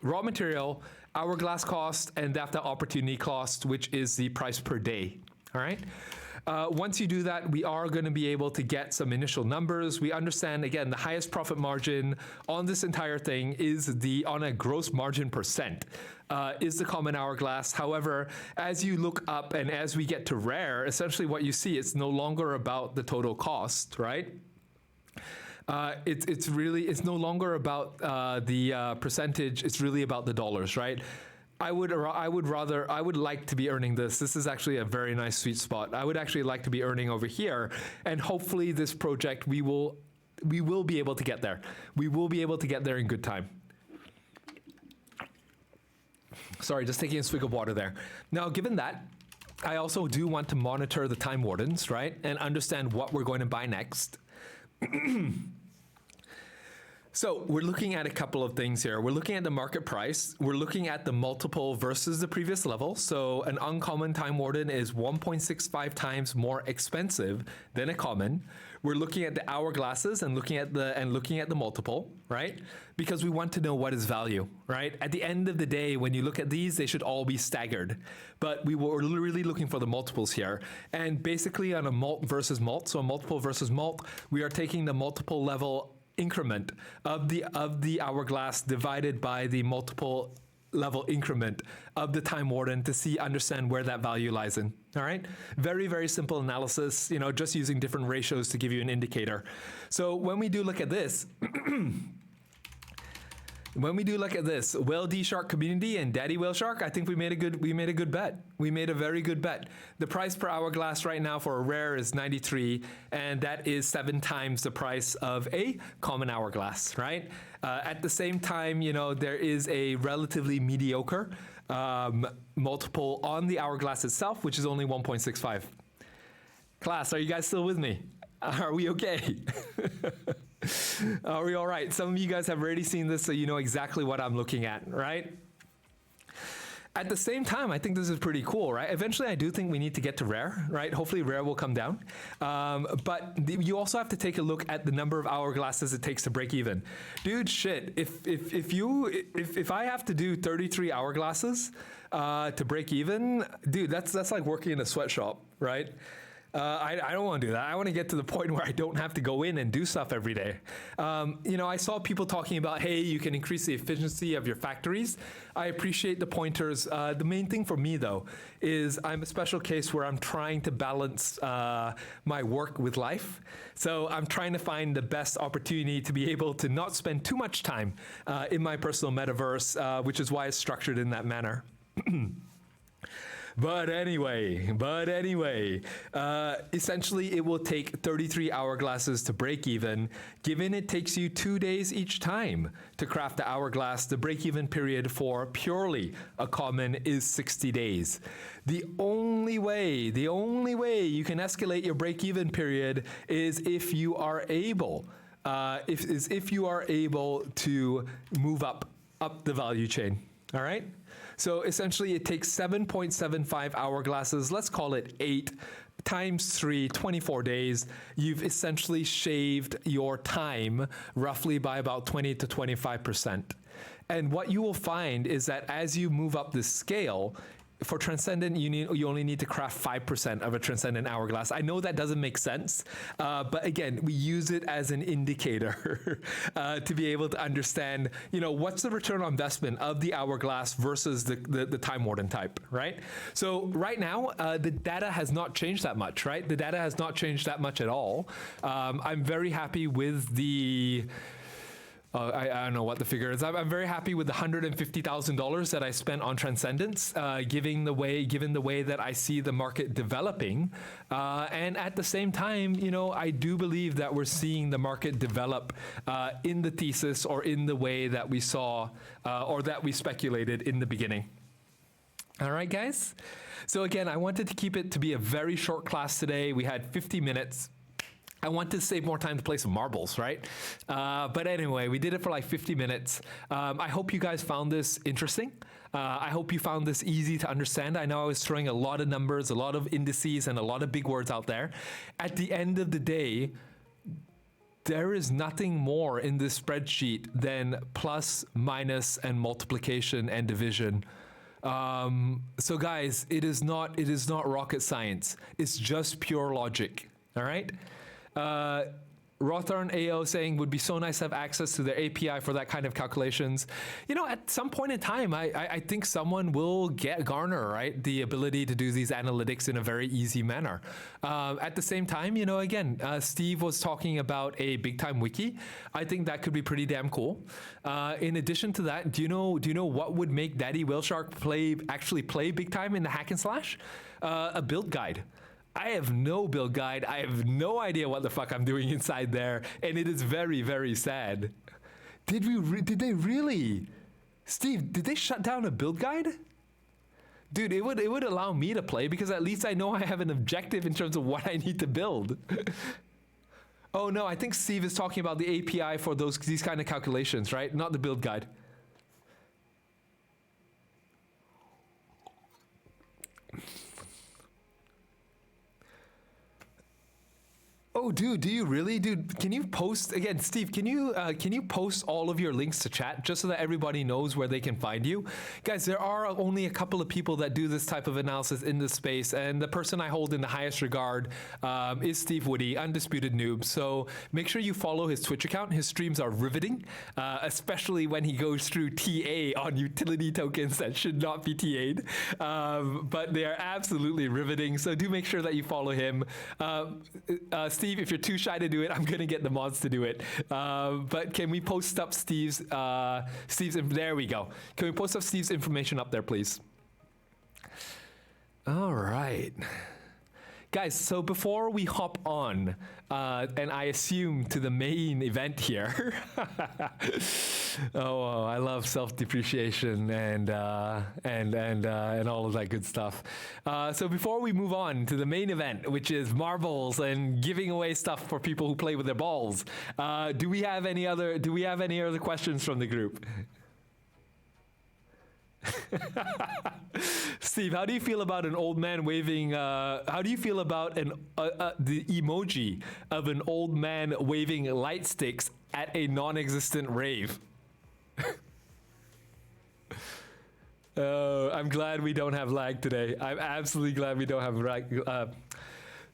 raw material, hourglass cost, and after opportunity cost, which is the price per day. All right. Once you do that, we are going to be able to get some initial numbers. We understand, again, the highest profit margin on this entire thing is on a gross margin percent, is the common hourglass. However, as you look up and as we get to rare, essentially what you see, it's no longer about the total cost, right? It's no longer about the percentage. It's really about the dollars, right? I would like to be earning this. This is actually a very nice sweet spot. I would actually like to be earning over here, and hopefully this project we will be able to get there. We will be able to get there in good time. Sorry, just taking a swig of water there. Now, given that, I also do want to monitor the time wardens, right? And understand what we're going to buy next. So we're looking at a couple of things here. We're looking at the market price. We're looking at the multiple versus the previous level. So an uncommon time warden is 1.65 times more expensive than a common. We're looking at the hourglasses and looking at the multiple, right? Because we want to know what is value, right? At the end of the day, when you look at these, they should all be staggered. But we were really looking for the multiples here. And basically on a mult versus mult, so a multiple versus mult, we are taking the multiple level increment of the hourglass divided by the multiple level increment of the time warden to understand where that value lies in. All right, very simple analysis, just using different ratios to give you an indicator. So when we do look at this Whale D Shark community and Daddy Whale Shark, I think we made a good bet. We made a very good bet. The price per hourglass right now for a rare is 93, and that is 7 times the price of a common hourglass, right? At the same time, there is a relatively mediocre multiple on the hourglass itself, which is only 1.65. Class, are you guys still with me? Are we okay? Are we all right? Some of you guys have already seen this, so you know exactly what I'm looking at, right? At the same time, I think this is pretty cool, right? Eventually, I do think we need to get to rare, right? Hopefully, rare will come down. But you also have to take a look at the number of hourglasses it takes to break even. Dude, shit, if I have to do 33 hourglasses to break even, dude, that's like working in a sweatshop, right? I don't want to do that. I want to get to the point where I don't have to go in and do stuff every day. I saw people talking about, hey, you can increase the efficiency of your factories. I appreciate the pointers. The main thing for me, though, is I'm a special case where I'm trying to balance my work with life. So I'm trying to find the best opportunity to be able to not spend too much time in my personal metaverse, which is why it's structured in that manner. But anyway, essentially it will take 33 hourglasses to break even. Given it takes you 2 days each time to craft the hourglass, the break-even period for purely a common is 60 days. The only way you can escalate your break-even period is if you are able, if you are able to move up the value chain. All right. So essentially it takes 7.75 hourglasses, let's call it 8 times 3, 24 days. You've essentially shaved your time roughly by about 20 to 25%. And what you will find is that as you move up this scale, for Transcendent, you only need to craft 5% of a Transcendent hourglass. I know that doesn't make sense, but again, we use it as an indicator to be able to understand, what's the return on investment of the hourglass versus the time warden type, right? So right now, the data has not changed that much, right? The data has not changed that much at all. I'm very happy with the... I don't know what the figure is. I'm very happy with the $150,000 that I spent on Transcendence, given the way that I see the market developing. And at the same time, I do believe that we're seeing the market develop in the thesis or in the way that we saw or that we speculated in the beginning. All right, guys? So again, I wanted to keep it to be a very short class today. We had 50 minutes. I wanted to save more time to play some marbles, right? But anyway, we did it for like 50 minutes. I hope you guys found this interesting. I hope you found this easy to understand. I know I was throwing a lot of numbers, a lot of indices, and a lot of big words out there. At the end of the day, there is nothing more in this spreadsheet than plus, minus, and multiplication and division. So guys, it is not rocket science. It's just pure logic, all right? Rothorn AO saying would be so nice to have access to their API for that kind of calculations. You know, at some point in time, I think someone will garner, right, the ability to do these analytics in a very easy manner. At the same time, you know, again, Steve was talking about a big time wiki. I think that could be pretty damn cool. In addition to that, do you know what would make Daddy Whale Shark actually play big time in the hack and slash? A build guide. I have no build guide. I have no idea what the fuck I'm doing inside there, and it is very, very sad. Did they really? Steve, did they shut down a build guide? Dude, it would allow me to play because at least I know I have an objective in terms of what I need to build. Oh no, I think Steve is talking about the API for these kind of calculations, right? Not the build guide. Oh, dude, do you really? Dude, can you post, again, Steve, can you post all of your links to chat just so that everybody knows where they can find you? Guys, there are only a couple of people that do this type of analysis in this space, and the person I hold in the highest regard is Steve Woody, Undisputed Noob. So make sure you follow his Twitch account. His streams are riveting, especially when he goes through TA on utility tokens that should not be TA'd. But they are absolutely riveting, so do make sure that you follow him. Steve, if you're too shy to do it, I'm gonna get the mods to do it. But can we post up Steve's, there we go. Can we post up Steve's information up there, please? All right. Guys, so before we hop on, and I assume to the main event here, I love self-depreciation and all of that good stuff. So before we move on to the main event, which is marbles and giving away stuff for people who play with their balls, do we have any other questions from the group? Steve, how do you feel about an old man waving? How do you feel about the emoji of an old man waving light sticks at a non-existent rave? I'm glad we don't have lag today. I'm absolutely glad we don't have lag.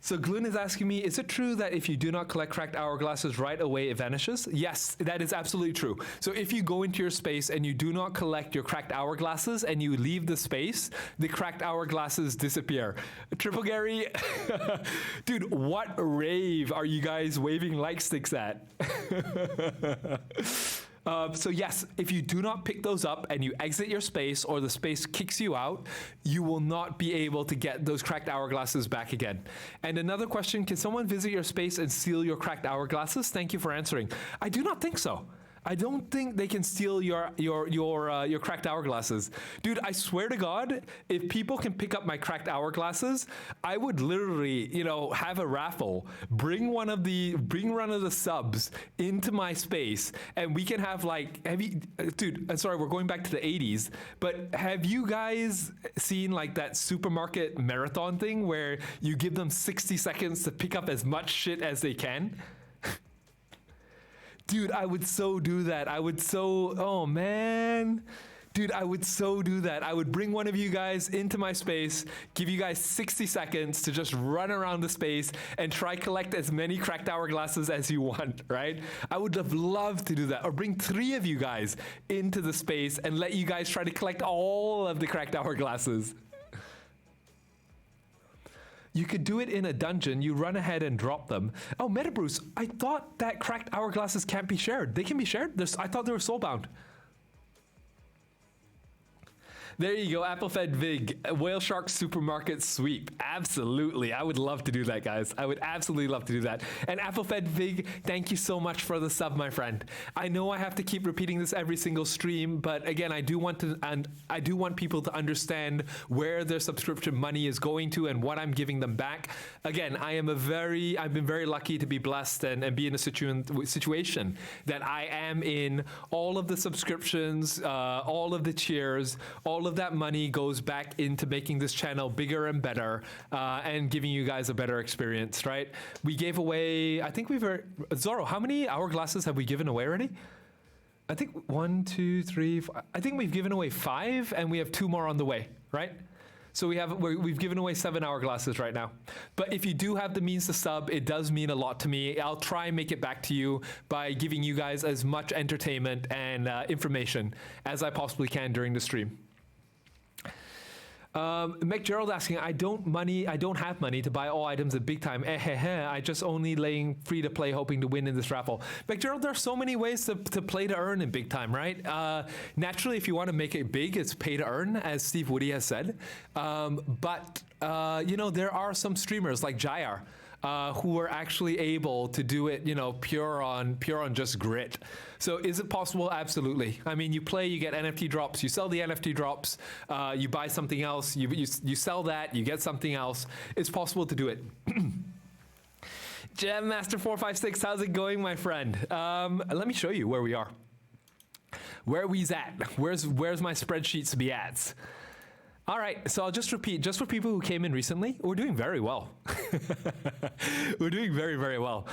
So Gloon is asking me, is it true that if you do not collect cracked hourglasses right away, it vanishes? Yes, that is absolutely true. So if you go into your space and you do not collect your cracked hourglasses and you leave the space, the cracked hourglasses disappear. Triple Gary, dude, what rave are you guys waving light sticks at? So yes, if you do not pick those up and you exit your space or the space kicks you out, you will not be able to get those cracked hourglasses back again. And another question, can someone visit your space and steal your cracked hourglasses? Thank you for answering. I do not think so. I don't think they can steal your cracked hourglasses. Dude, I swear to God, if people can pick up my cracked hourglasses, I would literally, have a raffle, bring one of the subs into my space, and we can have dude, I'm sorry, we're going back to the 80s, but have you guys seen like that supermarket marathon thing where you give them 60 seconds to pick up as much shit as they can? Dude, I would so do that. Oh man. Dude, I would so do that. I would bring one of you guys into my space, give you guys 60 seconds to just run around the space and try collect as many cracked hourglasses as you want, right? I would have loved to do that. Or bring 3 of you guys into the space and let you guys try to collect all of the cracked hourglasses. You could do it in a dungeon. You run ahead and drop them. Oh, Metabruce, I thought that cracked hourglasses can't be shared. They can be shared? I thought they were soulbound. There you go, Apple-fed Vig, Whale Shark Supermarket Sweep. Absolutely, I would love to do that, guys. I would absolutely love to do that. And Apple-fed Vig, thank you so much for the sub, my friend. I know I have to keep repeating this every single stream, but again, I do want people to understand where their subscription money is going to and what I'm giving them back. Again, I've been very lucky to be blessed and be in a situation that I am in. All of the subscriptions, all of the cheers, all of that money goes back into making this channel bigger and better and giving you guys a better experience, right? We gave away, I think Zorro, how many hourglasses have we given away already? I think 1, 2, 3, 4, I think we've given away 5 and we have 2 more on the way, right? So we've given away 7 hourglasses right now. But if you do have the means to sub, it does mean a lot to me. I'll try and make it back to you by giving you guys as much entertainment and information as I possibly can during the stream. McGerald asking, I don't have money to buy all items at big time. I just only laying free to play, hoping to win in this raffle. McGerald, there are so many ways to play to earn in big time, right? Naturally, if you want to make it big, it's pay to earn, as Steve Woody has said. But there are some streamers like Jair who are actually able to do it, pure on just grit. So is it possible? Absolutely. I mean, you play, you get NFT drops, you sell the NFT drops, you buy something else, you sell that, you get something else. It's possible to do it. Gem Master 456, how's it going, my friend? Let me show you where we are. Where we's at. Where's my spreadsheets be at? All right, so I'll just repeat, just for people who came in recently, we're doing very well. We're doing very, very well.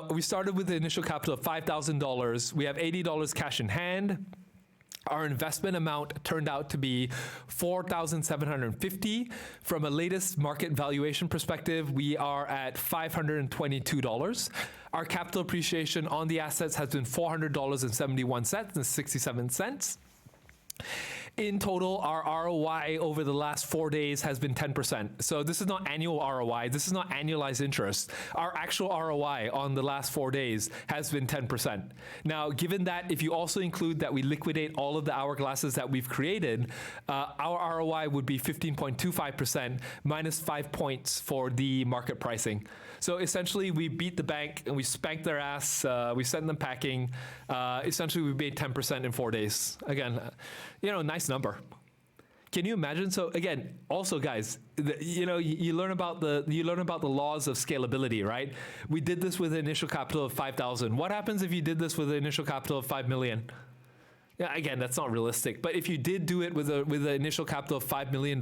We started with the initial capital of $5,000. We have $80 cash in hand. Our investment amount turned out to be $4,750. From a latest market valuation perspective, we are at $522. Our capital appreciation on the assets has been $400.71 and 67 cents. In total, our ROI over the last 4 days has been 10%. So this is not annual ROI. This is not annualized interest. Our actual ROI on the last 4 days has been 10%. Now, given that, if you also include that we liquidate all of the hourglasses that we've created, our ROI would be 15.25% minus 5 points for the market pricing. So essentially, we beat the bank and we spanked their ass. We sent them packing. Essentially, we made 10% in 4 days. Again, nice number. Can you imagine? So again, also guys, you learn about the laws of scalability, right? We did this with an initial capital of 5,000. What happens if you did this with an initial capital of 5 million? Yeah, again, that's not realistic. But if you did do it with an initial capital of $5 million,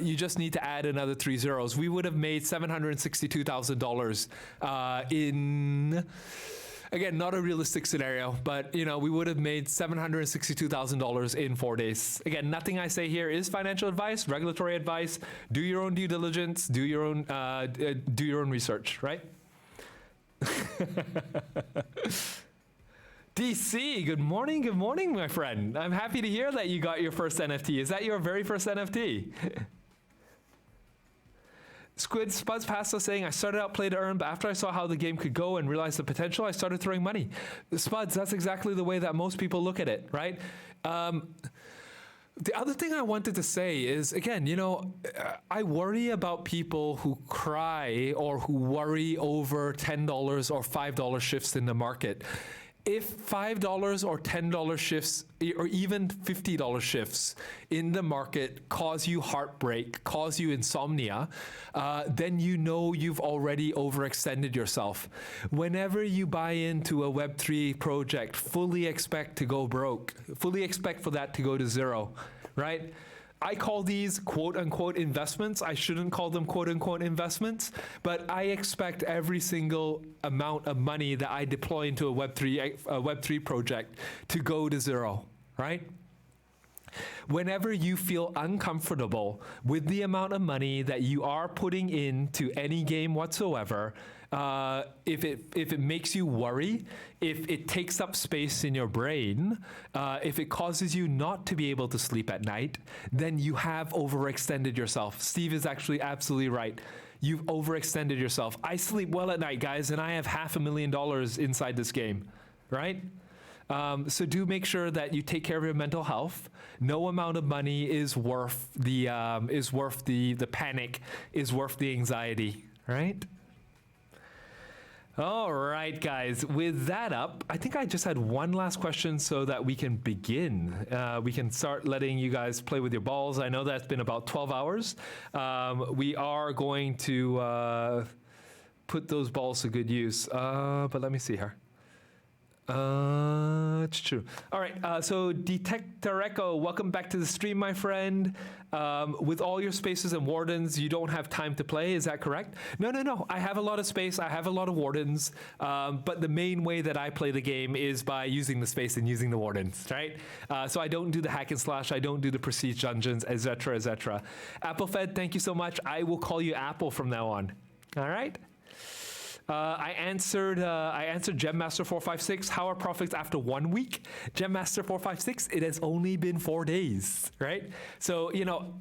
you just need to add another 3 zeros. We would have made $762,000 in. Again, not a realistic scenario, but we would have made $762,000 in 4 days. Again, nothing I say here is financial advice, regulatory advice. Do your own due diligence. Do your own research, right? DC, good morning, my friend. I'm happy to hear that you got your first NFT. Is that your very first NFT? Squid Spuds Pasta saying, I started out play to earn, but after I saw how the game could go and realized the potential, I started throwing money. Spuds, that's exactly the way that most people look at it, right? The other thing I wanted to say is, again, I worry about people who cry or who worry over $10 or $5 shifts in the market. If $5 or $10 shifts or even $50 shifts in the market cause you heartbreak, cause you insomnia, then you've already overextended yourself. Whenever you buy into a Web3 project, fully expect to go broke, fully expect for that to go to zero, right? I call these quote-unquote investments. I shouldn't call them quote-unquote investments, but I expect every single amount of money that I deploy into a Web3 project to go to zero, right? Whenever you feel uncomfortable with the amount of money that you are putting into any game whatsoever, if it makes you worry, if it takes up space in your brain, if it causes you not to be able to sleep at night, then you have overextended yourself. Steve is actually absolutely right. You've overextended yourself. I sleep well at night, guys, and I have $500,000 inside this game, right? So do make sure that you take care of your mental health. No amount of money is worth the panic, is worth the anxiety, right? All right, guys, with that up, I think I just had one last question so that we can begin. We can start letting you guys play with your balls. I know that's been about 12 hours. We are going to put those balls to good use. But let me see here. It's true. All right. So Detector Echo, welcome back to the stream, my friend. With all your spaces and wardens, you don't have time to play. Is that correct? No. I have a lot of space. I have a lot of wardens. But the main way that I play the game is by using the space and using the wardens, right? So I don't do the hack and slash. I don't do the prestige dungeons, etc., etc. AppleFed, thank you so much. I will call you Apple from now on. All right. I answered Gemmaster456. How are profits after 1 week? Gemmaster456. It has only been 4 days, right? So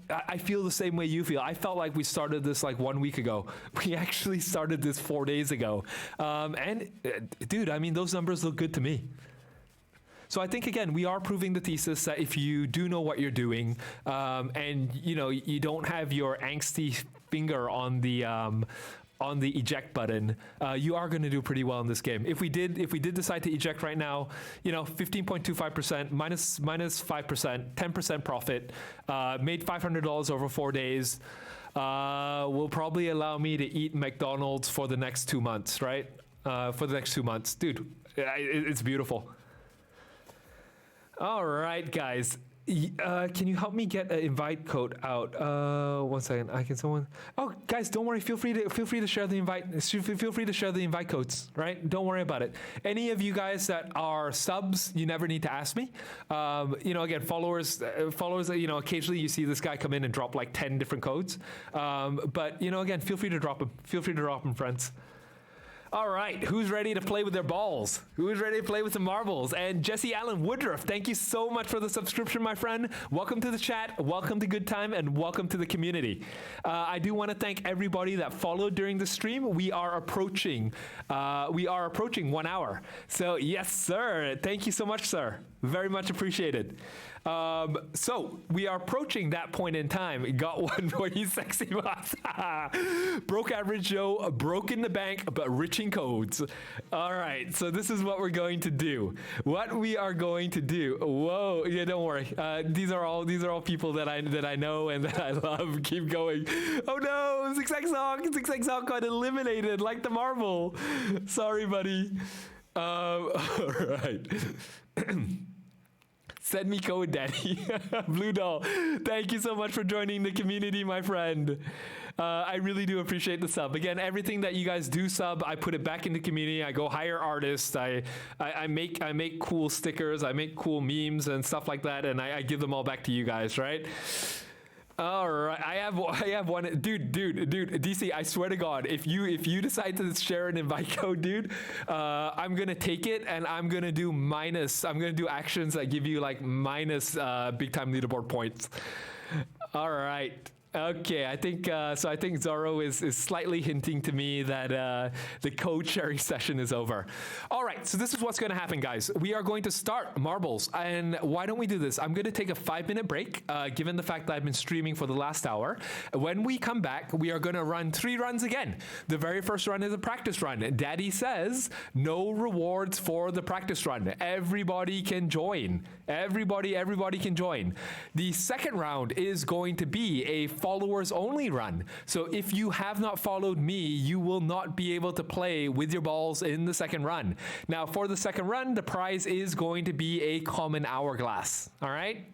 I feel the same way you feel. I felt like we started this like 1 week ago. We actually started this 4 days ago, and dude, I mean those numbers look good to me. So I think again we are proving the thesis that if you do know what you're doing, and you don't have your angsty finger on the eject button, you are going to do pretty well in this game. If we did decide to eject right now, 15.25%, minus 5%, 10% profit, made $500 over 4 days, will probably allow me to eat McDonald's for the next 2 months, right? For the next 2 months. Dude, it's beautiful. All right, guys. Can you help me get an invite code out? 1 second. Oh, guys, don't worry. Feel free to share the invite. Feel free to share the invite codes. Right? Don't worry about it. Any of you guys that are subs, you never need to ask me. Again, followers. Occasionally you see this guy come in and drop like 10 different codes. But again, feel free to drop them. Feel free to drop them, friends. All right, who's ready to play with their balls? Who's ready to play with some marbles? And Jesse Allen Woodruff, thank you so much for the subscription, my friend. Welcome to the chat, welcome to Good Time, and welcome to the community. I do want to thank everybody that followed during the stream. We are approaching 1 hour. So yes, sir. Thank you so much, sir. Very much appreciated. So we are approaching that point in time. Got one for you, sexy boss. Broke average Joe, broke in the bank, but rich in codes. All right, so this is what we're going to do. What we are going to do. Whoa, yeah, don't worry. These are all people that I know and that I love. Keep going. Oh no, Zigzag got eliminated like the marble. Sorry, buddy. All right. Send me code, Daddy. Blue Doll, thank you so much for joining the community, my friend. I really do appreciate the sub. Again, everything that you guys do sub, I put it back in the community. I go hire artists. I make cool stickers. I make cool memes and stuff like that, and I give them all back to you guys, right? All right, I have one, dude, DC. I swear to God, if you decide to share an invite code, dude, I'm gonna take it and I'm gonna do actions that give you like minus big time leaderboard points. All right. Okay, I think Zorro is slightly hinting to me that the code sharing session is over. All right, so this is what's going to happen, guys. We are going to start marbles, and why don't we do this? I'm going to take a 5-minute break, given the fact that I've been streaming for the last hour. When we come back, we are going to run 3 runs again. The very first run is a practice run. Daddy says no rewards for the practice run. Everybody can join. Everybody can join. The second round is going to be a followers only run. So if you have not followed me, you will not be able to play with your balls in the second run. Now for the second run, the prize is going to be a common hourglass. All right.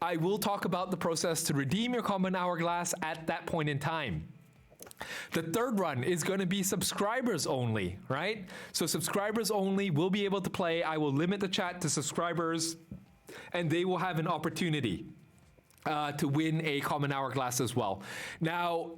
I will talk about the process to redeem your common hourglass at that point in time. The third run is going to be subscribers only, right? So subscribers only will be able to play. I will limit the chat to subscribers, and they will have an opportunity to win a common hourglass as well. Now,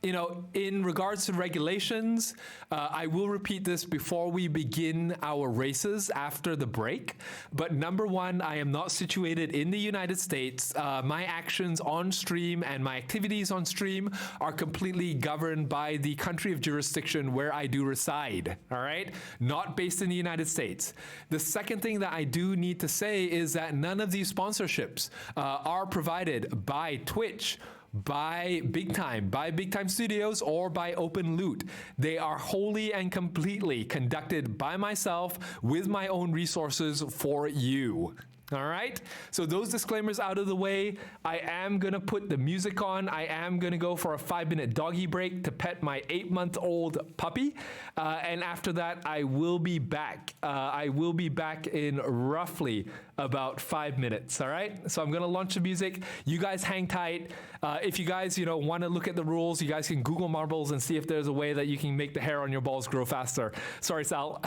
in regards to regulations, I will repeat this before we begin our races after the break. But number one, I am not situated in the United States. My actions on stream and my activities on stream are completely governed by the country of jurisdiction where I do reside, all right? Not based in the United States. The second thing that I do need to say is that none of these sponsorships are provided by Twitch, by Big Time Studios, or by Open Loot. They are wholly and completely conducted by myself with my own resources for you. All right, so those disclaimers out of the way, I am gonna put the music on. I am gonna go for a 5-minute doggy break to pet my 8-month-old puppy. And after that, I will be back. I will be back in roughly about 5 minutes, all right? So I'm gonna launch the music. You guys hang tight. If you guys, wanna look at the rules, you guys can Google marbles and see if there's a way that you can make the hair on your balls grow faster. Sorry, Sal.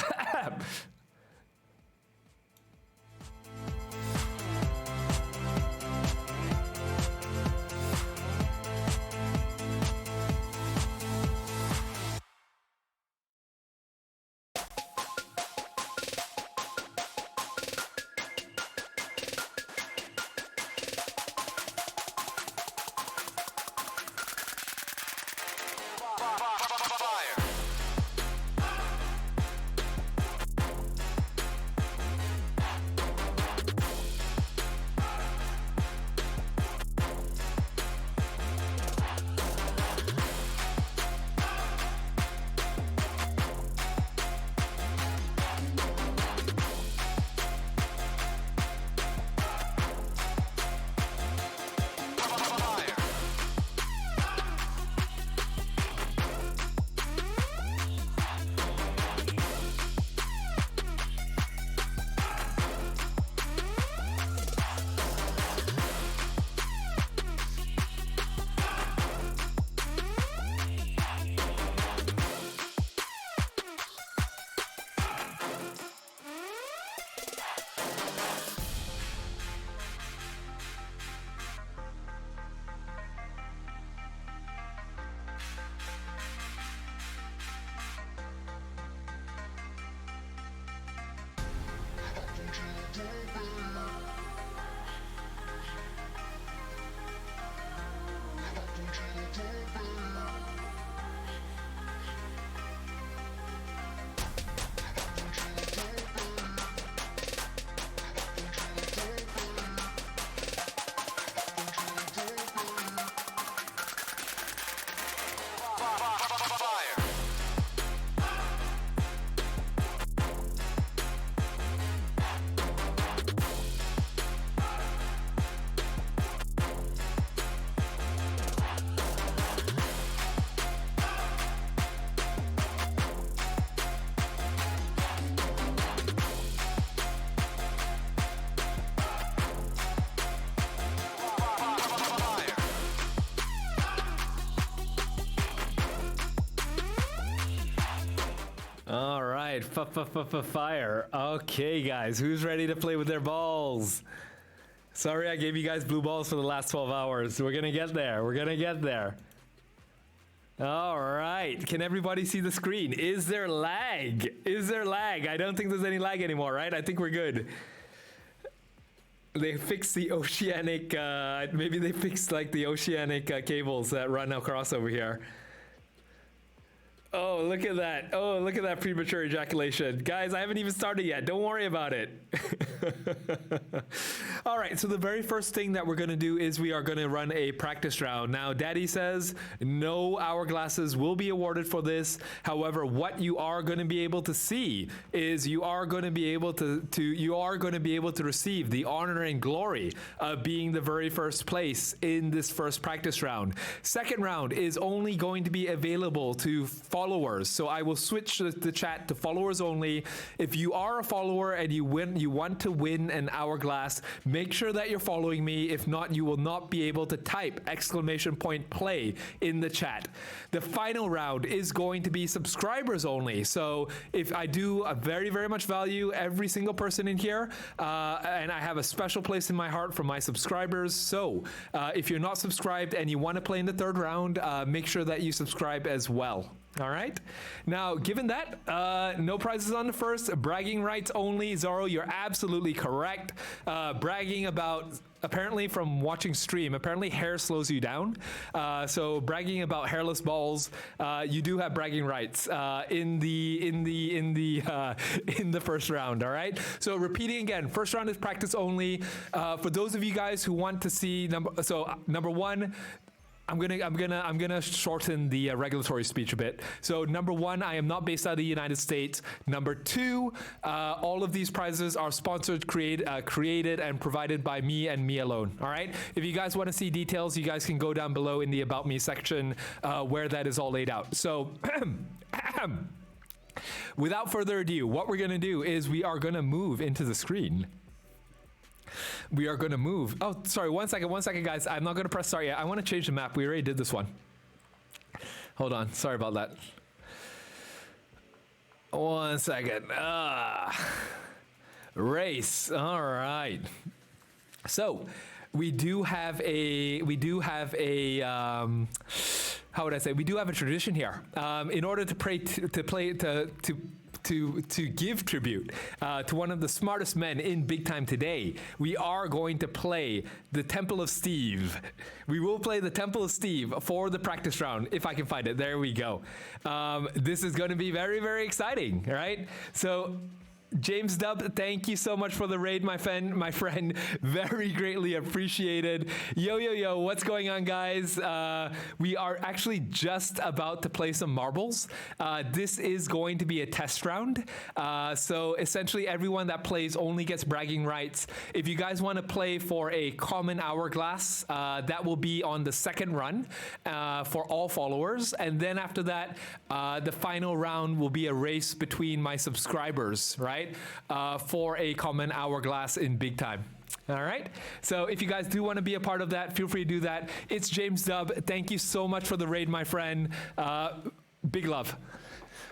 All right, fire. Okay, guys, who's ready to play with their balls? Sorry I gave you guys blue balls for the last 12 hours. We're gonna get there. We're gonna get there. All right, can everybody see the screen? Is there lag? Is there lag? I don't think there's any lag anymore, right? I think we're good. They fixed the oceanic, maybe they fixed like the oceanic cables that run across over here. Oh, look at that. Oh, look at that premature ejaculation. Guys, I haven't even started yet. Don't worry about it. All right, so the very first thing that we're going to do is we are going to run a practice round. Now, Daddy says no hourglasses will be awarded for this. However, what you are going to be able to see is you are going to be able to receive the honor and glory of being the very first place in this first practice round. Second round is only going to be available to followers. So I will switch the chat to followers only. If you are a follower and you want to win an hourglass, make sure that you're following me. If not, you will not be able to type !play in the chat. The final round is going to be subscribers only. So if I do very, very much value every single person in here, and I have a special place in my heart for my subscribers. So if you're not subscribed and you want to play in the third round, make sure that you subscribe as well. All right. Now, given that, no prizes on the first, bragging rights only. Zoro, you're absolutely correct. Bragging about, apparently from watching stream, apparently hair slows you down. So bragging about hairless balls, you do have bragging rights in the first round. All right. So repeating again, first round is practice only. For those of you guys who want to see number one. I'm gonna shorten the regulatory speech a bit. So number one, I am not based out of the United States. Number two, all of these prizes are sponsored, created, and provided by me and me alone. All right. If you guys want to see details, you guys can go down below in the About Me section where that is all laid out. So. Without further ado, what we're gonna do is we are gonna move into the screen. We are going to move. Oh, sorry. One second, guys. I'm not going to press start yet. I want to change the map. We already did this one. Hold on. Sorry about that. 1 second. Race. All right. So we do have a how would I say? We do have a tradition here. In order to give tribute to one of the smartest men in big time today, we are going to play the Temple of Steve. We will play the Temple of Steve for the practice round, if I can find it. There we go. This is going to be very, very exciting, right? So James Dub, thank you so much for the raid, my friend. Very greatly appreciated. Yo, what's going on, guys? We are actually just about to play some marbles. This is going to be a test round. So essentially everyone that plays only gets bragging rights. If you guys want to play for a common hourglass, that will be on the second run for all followers. And then after that, the final round will be a race between my subscribers, right? For a common hourglass in big time. All right. So if you guys do want to be a part of that, feel free to do that. It's James Dub. Thank you so much for the raid, my friend. Big love.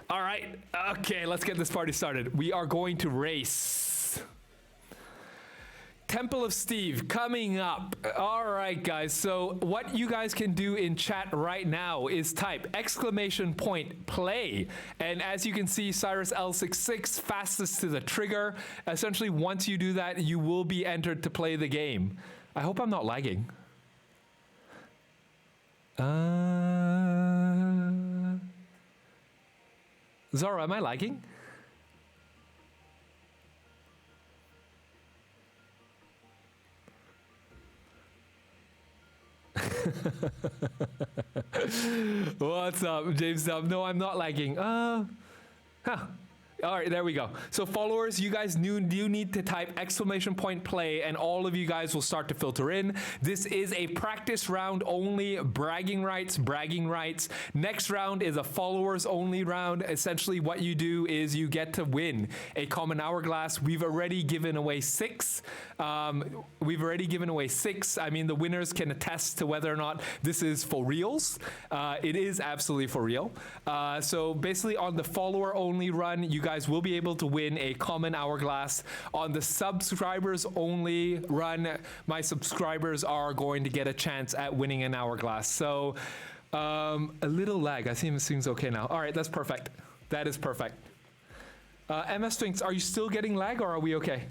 All right. Okay, let's get this party started. We are going to race. Temple of Steve coming up. All right, guys. So what you guys can do in chat right now is type !play. And as you can see, Cyrus L66 fastest to the trigger. Essentially, once you do that, you will be entered to play the game. I hope I'm not lagging. Zara, am I lagging? What's up, James Dub? No, I'm not lagging. All right, there we go. So followers, you guys do need to type !play, and all of you guys will start to filter in. This is a practice round only, bragging rights. Next round is a followers only round. Essentially what you do is you get to win a common hourglass. We've already given away 6. I mean, the winners can attest to whether or not this is for reals. It is absolutely for real. So basically on the follower only run, you guys will be able to win a common hourglass. On the subscribers only run, my subscribers are going to get a chance at winning an hourglass. So a little lag. I think it seems okay now. All right, that's perfect. That is perfect. MS Sphinx, are you still getting lag or are we okay?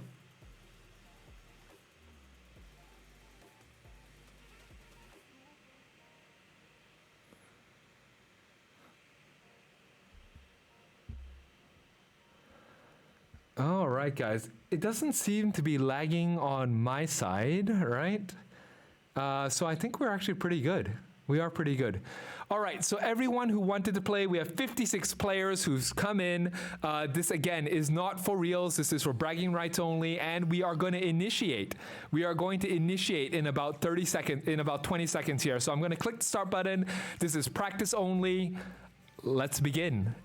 All right, guys. It doesn't seem to be lagging on my side, right? So I think we're actually pretty good. We are pretty good. All right, so everyone who wanted to play, we have 56 players who's come in. This, again, is not for reals. This is for bragging rights only, and we are going to initiate. We are going to initiate in about 20 seconds here. So I'm going to click the start button. This is practice only. Let's begin.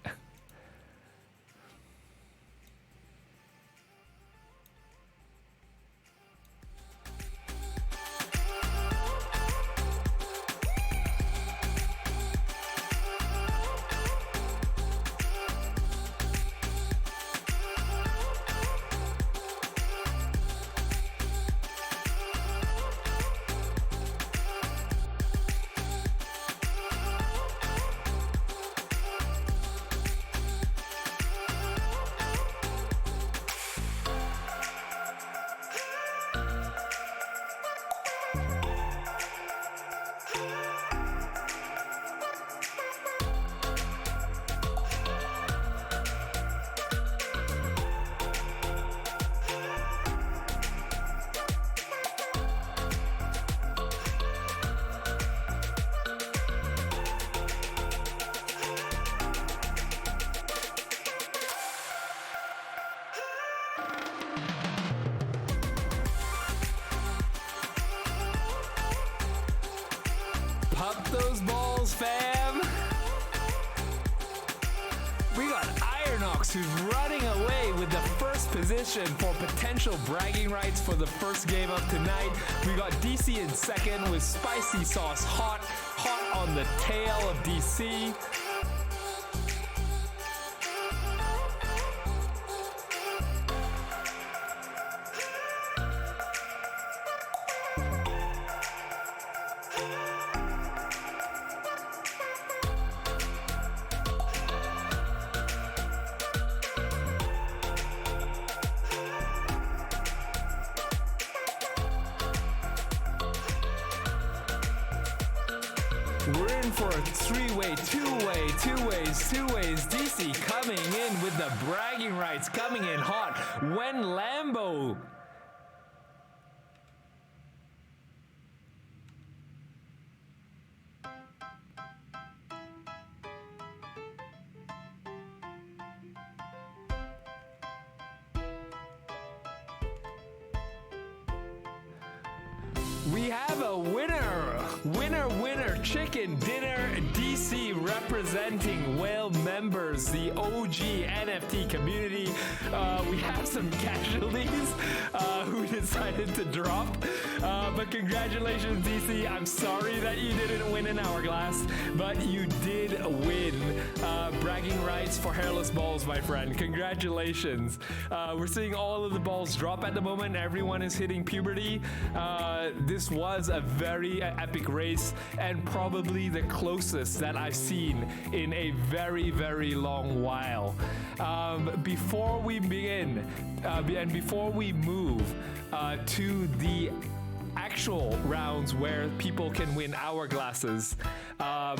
those balls, fam. We got Ironox, who's running away with the first position for potential bragging rights for the first game of tonight. We got DC in second with Spicy Sauce hot on the tail of DC. We're in for a three-way, two ways. DC coming in with the bragging rights, coming in hot. When Lambo. We have a winner, chicken dinner, DC representing whale members, the OG NFT community. We have some casualties who decided to drop, but congratulations DC. I'm sorry that you didn't win an hourglass, but you did win bragging rights for hairless balls, my friend. Congratulations. We're seeing all of the balls drop at the moment. Everyone is hitting puberty. This was a very epic race and probably the closest that I've seen in a very, very long while. Before we begin, and before we move to the actual rounds where people can win hourglasses, I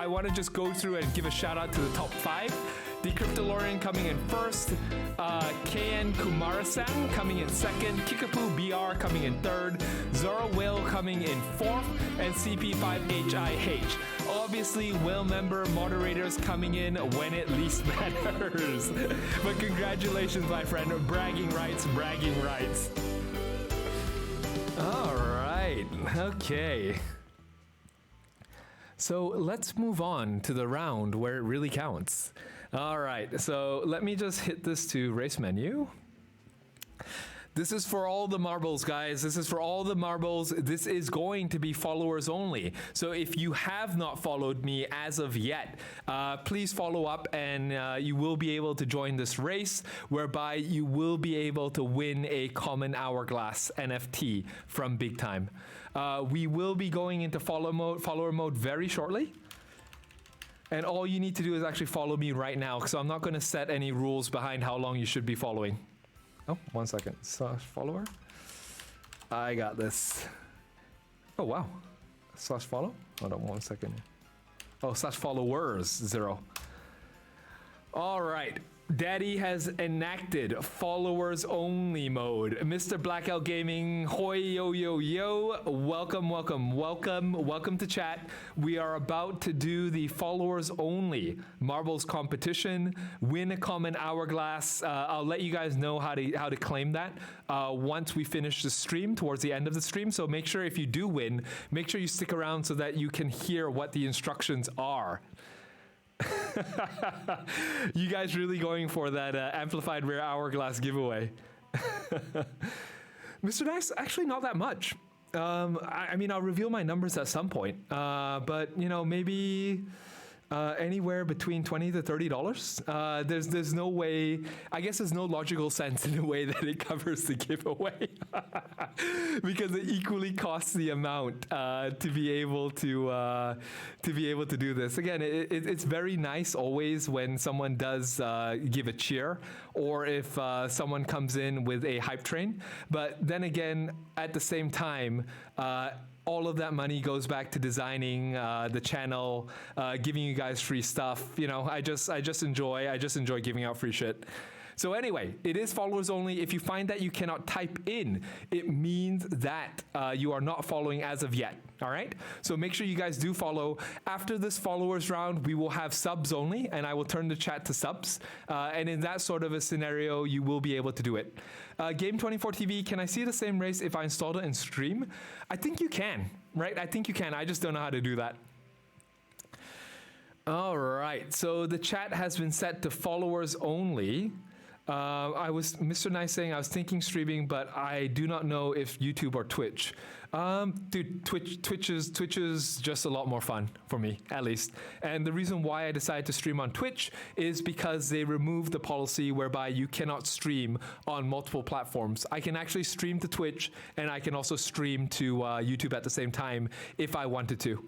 want to just go through and give a shout out to the top 5. The Cryptolorian coming in first, KN Kumarasan coming in second, Kickapoo BR coming in third, Zora Whale coming in fourth, and CP5HIH. Obviously, whale member moderators coming in when it least matters. But congratulations, my friend. Bragging rights. All right. Okay. So let's move on to the round where it really counts. All right, so let me just hit this to race menu. This is for all the marbles, guys. This is for all the marbles. This is going to be followers only. So if you have not followed me as of yet, please follow up and you will be able to join this race whereby you will be able to win a common hourglass NFT from Big Time. We will be going into follower mode very shortly. And all you need to do is actually follow me right now, so I'm not going to set any rules behind how long you should be following. Oh, 1 second. Follower? I got this. Oh, wow. /follow? Hold on 1 second. Oh, /followers, 0. All right. Daddy has enacted followers only mode. Mr. Blackout Gaming, hoi yo yo yo. Welcome to chat. We are about to do the followers only marbles competition. Win a common hourglass. I'll let you guys know how to claim that once we finish the stream towards the end of the stream. So make sure if you do win, make sure you stick around so that you can hear what the instructions are. You guys really going for that amplified rare hourglass giveaway. Mr. Nice, actually not that much. I mean, I'll reveal my numbers at some point, but maybe anywhere between $20 to $30. There's no way. I guess there's no logical sense in the way that it covers the giveaway, because it equally costs the amount to be able to do this. Again, it's very nice always when someone does give a cheer, or if someone comes in with a hype train. But then again, at the same time, all of that money goes back to designing the channel, giving you guys free stuff. I just enjoy giving out free shit. So anyway, it is followers only. If you find that you cannot type in, it means that you are not following as of yet. All right? So make sure you guys do follow. After this followers round, we will have subs only, and I will turn the chat to subs. And in that sort of a scenario, you will be able to do it. Game24 TV, can I see the same race if I installed it in stream? I think you can, right? I think you can. I just don't know how to do that. All right, so the chat has been set to followers only. I was Mr. Nice saying I was thinking streaming, but I do not know if YouTube or Twitch. Dude, Twitch is just a lot more fun for me, at least. And the reason why I decided to stream on Twitch is because they removed the policy whereby you cannot stream on multiple platforms. I can actually stream to Twitch, and I can also stream to YouTube at the same time if I wanted to.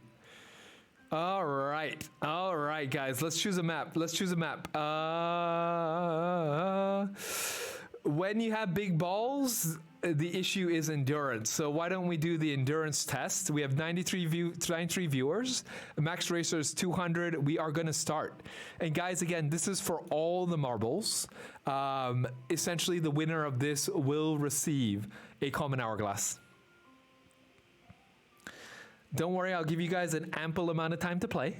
All right, guys, let's choose a map. When you have big balls, the issue is endurance. So why don't we do the endurance test? We have 93 viewers. Max Racer is 200. We are going to start. And guys, again, this is for all the marbles. Essentially, the winner of this will receive a common hourglass. Don't worry, I'll give you guys an ample amount of time to play.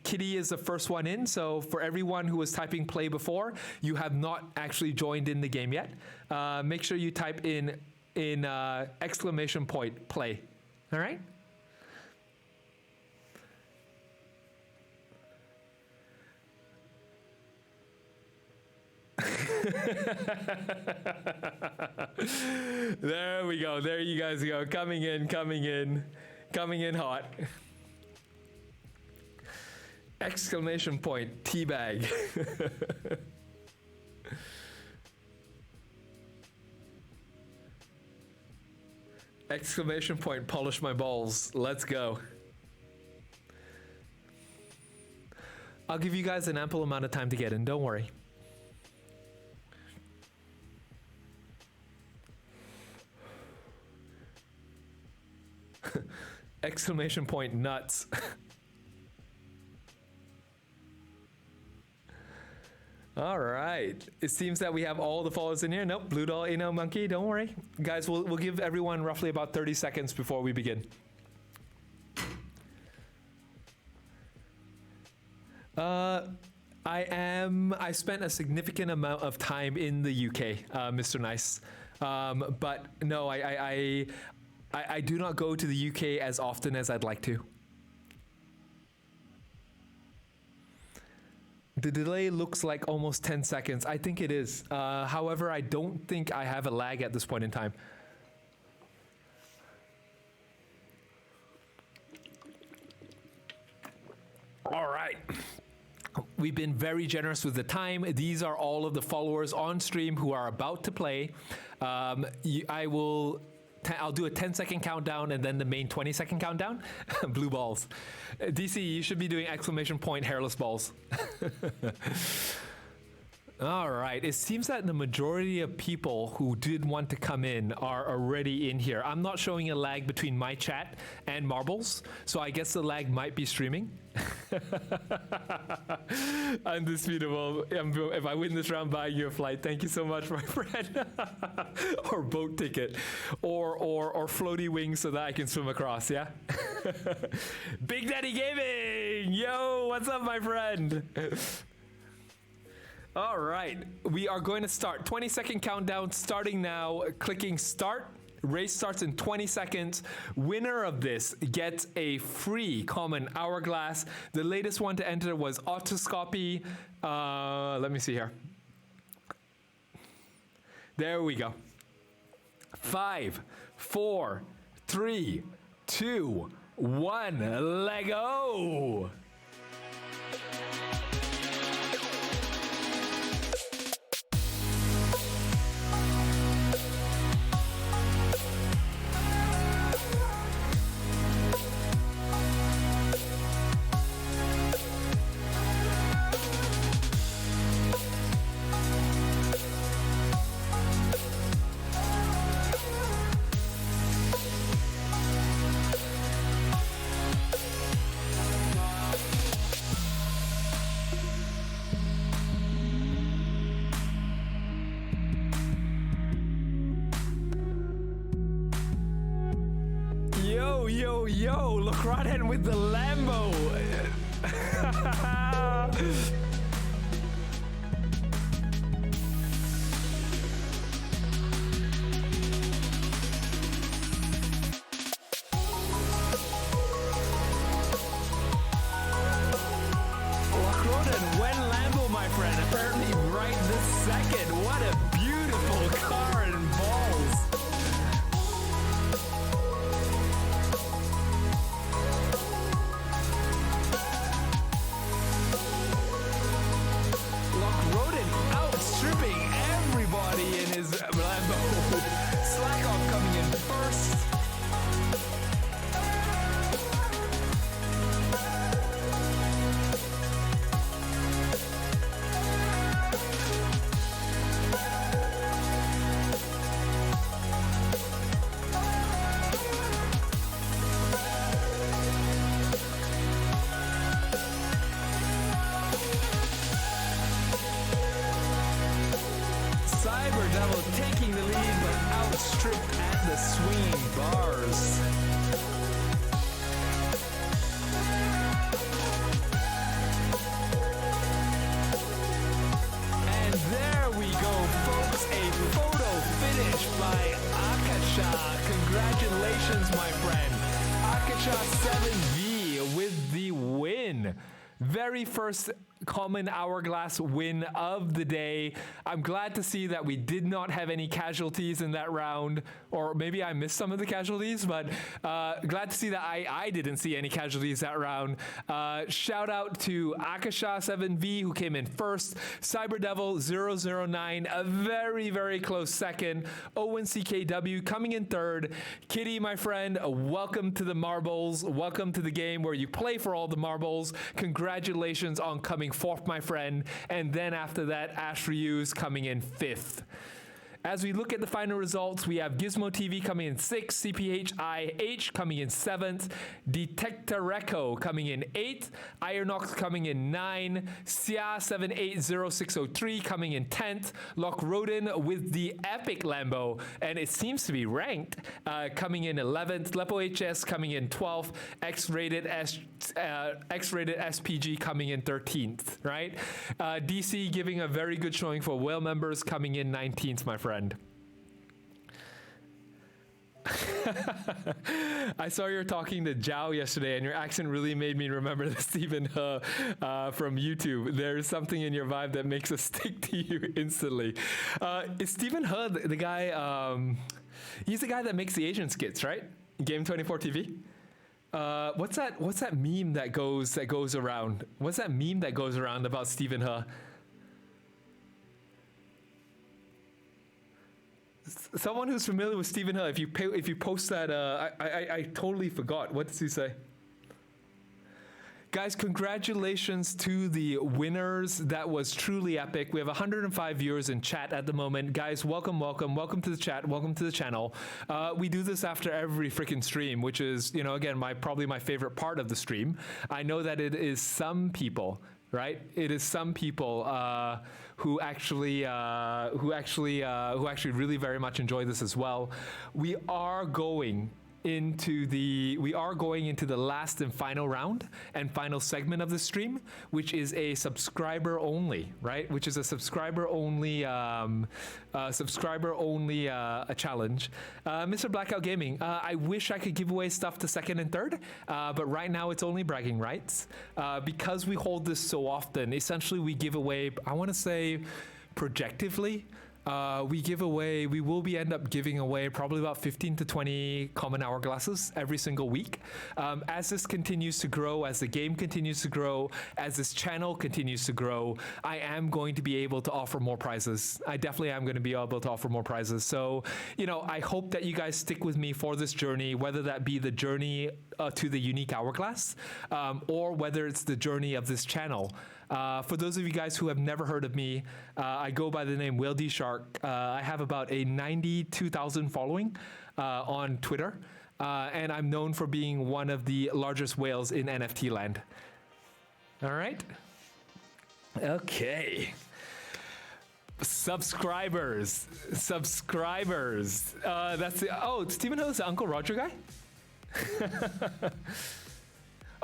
Kitty is the first one in, so for everyone who was typing play before, you have not actually joined in the game yet. Make sure you type in exclamation point play. All right? There we go. There you guys go. Coming in hot. Exclamation point, teabag. Exclamation point, polish my balls. Let's go. I'll give you guys an ample amount of time to get in, don't worry. Exclamation point, nuts. All right. It seems that we have all the followers in here. Nope, Blue Doll, no Monkey, don't worry. Guys, we'll give everyone roughly about 30 seconds before we begin. I spent a significant amount of time in the UK, Mr. Nice. But no, I do not go to the UK as often as I'd like to. The delay looks like almost 10 seconds. I think it is. However, I don't think I have a lag at this point in time. All right. We've been very generous with the time. These are all of the followers on stream who are about to play. I'll do a 10-second countdown and then the main 20-second countdown. Blue balls. DC, you should be doing exclamation point hairless balls. All right. It seems that the majority of people who did want to come in are already in here. I'm not showing a lag between my chat and Marbles, so I guess the lag might be streaming. Undisputable. If I win this round, buying you a flight. Thank you so much, my friend. Or boat ticket, or floaty wings so that I can swim across. Yeah. Big Daddy Gaming. Yo, what's up, my friend? All right, we are going to start. 20-second countdown starting now. Clicking start. Race starts in 20 seconds. Winner of this gets a free common hourglass. The latest one to enter was Autoscopy. Let me see here. There we go. 5, 4, 3, 2, 1. Lego. Yo, look right in with the Lambo. When Lambo, my friend, apparently right this second. What a beautiful car and balls. Roden outstripping everybody in his Lambo. Slackoff coming in first. Taking the lead, but outstripped at the swinging bars. And there we go, folks. A photo finish by Akasha. Congratulations, my friend. Akasha 7V with the win. Very first common hourglass win of the day. I'm glad to see that we did not have any casualties in that round, or maybe I missed some of the casualties, but glad to see that I didn't see any casualties that round. Shout out to Akasha 7V who came in first, Cyberdevil 009 a very, very close second, Owen CKW coming in third. Kitty, my friend, welcome to the marbles, welcome to the game where you play for all the marbles. Congratulations on coming fourth, my friend. And then after that, Ash Ryu's coming in fifth. As we look at the final results, we have Gizmo TV coming in 6th, CPHIH coming in 7th, Detectoreco coming in 8th, Ironox coming in 9th, Sia780603 coming in 10th, Lock Roden with the epic Lambo, and it seems to be ranked, coming in 11th, Lepo HS coming in 12th, X-rated SPG coming in 13th, right? DC giving a very good showing for whale members coming in 19th, my friend. I saw you were talking to Zhao yesterday, and your accent really made me remember the Stephen He from YouTube. There's something in your vibe that makes us stick to you instantly. Is Stephen He the guy? He's the guy that makes the Asian skits, right? Game 24 TV. What's that meme that goes around? What's that meme that goes around about Stephen He? Someone who's familiar with Stephen He, if you post that, I totally forgot. What does he say? Guys, congratulations to the winners. That was truly epic. We have 105 viewers in chat at the moment. Guys, welcome to the chat. Welcome to the channel. We do this after every freaking stream, which is, again, probably my favorite part of the stream. I know that it is some people, right? It is some people who actually really very much enjoy this as well. We are going into the last and final round and final segment of the stream, which is a subscriber only, right? Which is a subscriber only a challenge. Mr. Blackout Gaming, I wish I could give away stuff to second and third, but right now it's only bragging rights. Because we hold this so often, essentially we give away, I want to say projectively, we will end up giving away probably about 15 to 20 common hourglasses every single week. As this continues to grow, as the game continues to grow, as this channel continues to grow, I am going to be able to offer more prizes. I definitely am going to be able to offer more prizes. So, I hope that you guys stick with me for this journey, whether that be the journey to the unique hourglass, or whether it's the journey of this channel. For those of you guys who have never heard of me, I go by the name Whale D Shark. I have about a 92,000 following on Twitter, and I'm known for being one of the largest whales in NFT land. All right? Okay. Subscribers. That's the, Stephen Ho is the Uncle Roger guy?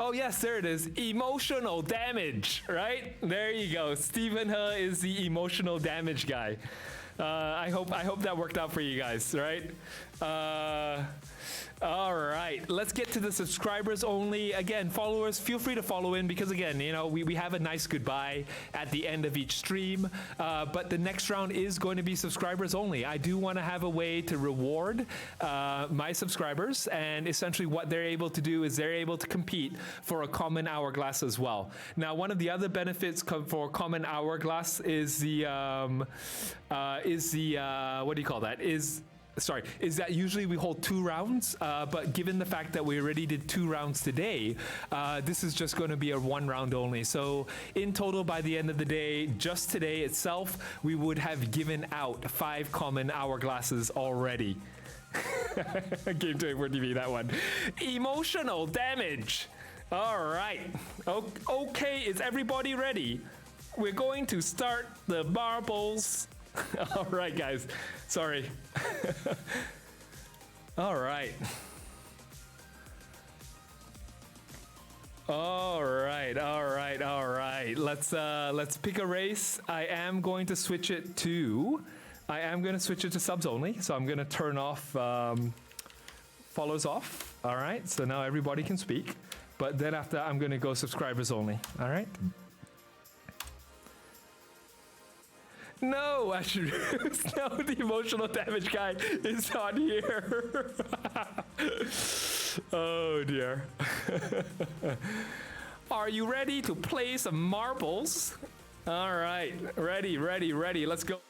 Oh, yes, there it is. Emotional damage, right? There you go. Stephen He is the emotional damage guy. I hope that worked out for you guys, right? All right, let's get to the subscribers only. Again, followers, feel free to follow in because, again, you know, we have a nice goodbye at the end of each stream. But the next round is going to be subscribers only. I do want to have a way to reward my subscribers, and essentially what they're able to do is they're able to compete for a common hourglass as well. Now, one of the other benefits for common hourglass is the what do you call that? Is that usually we hold 2 rounds, but given the fact that we already did 2 rounds today, this is just going to be a 1 round only. So in total, by the end of the day, just today itself, we would have given out 5 common hourglasses already. Game 24 TV, that one. Emotional damage. All right. Okay, is everybody ready? We're going to start the marbles. All right, guys. Sorry. All right. All right. Let's pick a race. I am going to switch it to subs only. So I'm going to turn off follows off. All right. So now everybody can speak. But then after, I'm going to go subscribers only. All right. No, actually, no, the emotional damage guy is not here. Oh, dear. Are you ready to play some marbles? All right, ready. Let's go.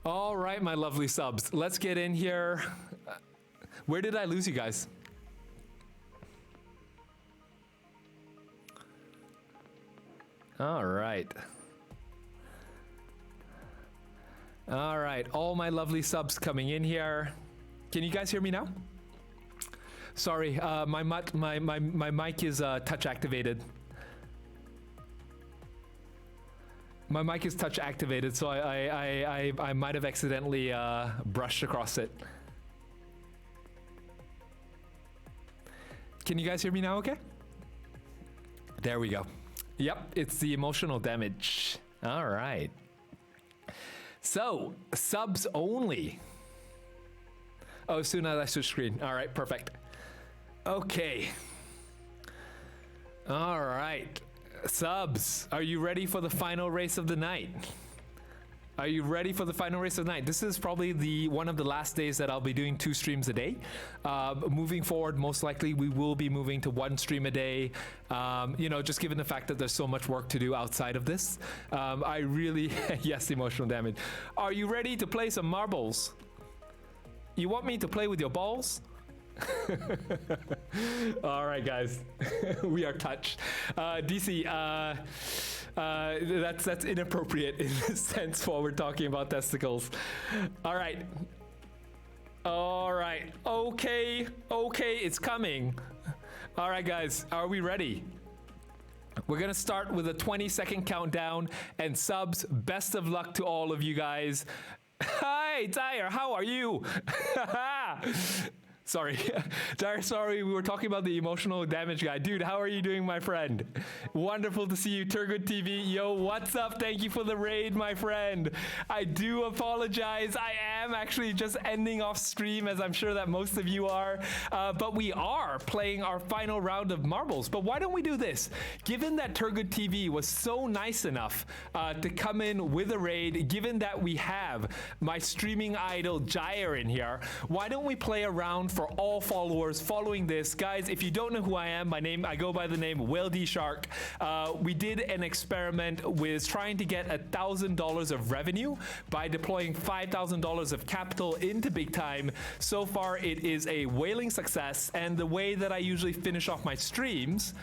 All right, my lovely subs, let's get in here. Where did I lose you guys? All right. All right, all my lovely subs coming in here. Can you guys hear me now? Sorry, my mic is touch activated. My mic is touch activated, so I might have accidentally brushed across it. Can you guys hear me now okay? There we go. Yep, it's the emotional damage. All right. So, subs only. Oh, soon as I switch screen. All right, perfect. Okay. All right. Subs, are you ready for the final race of the night? Are you ready for the final race of the night? This is probably one of the last days that I'll be doing 2 streams a day. Moving forward, most likely we will be moving to 1 stream a day. You know, just given the fact that there's so much work to do outside of this. I really, yes, emotional damage. Are you ready to play some marbles? You want me to play with your balls? All right, guys, we are touched. DC, that's inappropriate in the sense while we're talking about testicles. All right. Okay, it's coming. All right, guys, are we ready? We're gonna start with a 20-second countdown, and subs, best of luck to all of you guys. Hi, Dyer, how are you? Sorry, Dyer, sorry, we were talking about the emotional damage guy. Dude, how are you doing, my friend? Wonderful to see you, Turgut TV. Yo, what's up? Thank you for the raid, my friend. I do apologize. I am actually just ending off stream, as I'm sure that most of you are. But we are playing our final round of marbles. But why don't we do this? Given that Turgut TV was so nice enough to come in with a raid, given that we have my streaming idol, Jair, in here, why don't we play a round for all followers following this? Guys, if you don't know who I am, I go by the name Whale D Shark. We did an experiment with trying to get $1,000 of revenue by deploying $5,000 of capital into Big Time. So far, it is a whaling success, and the way that I usually finish off my streams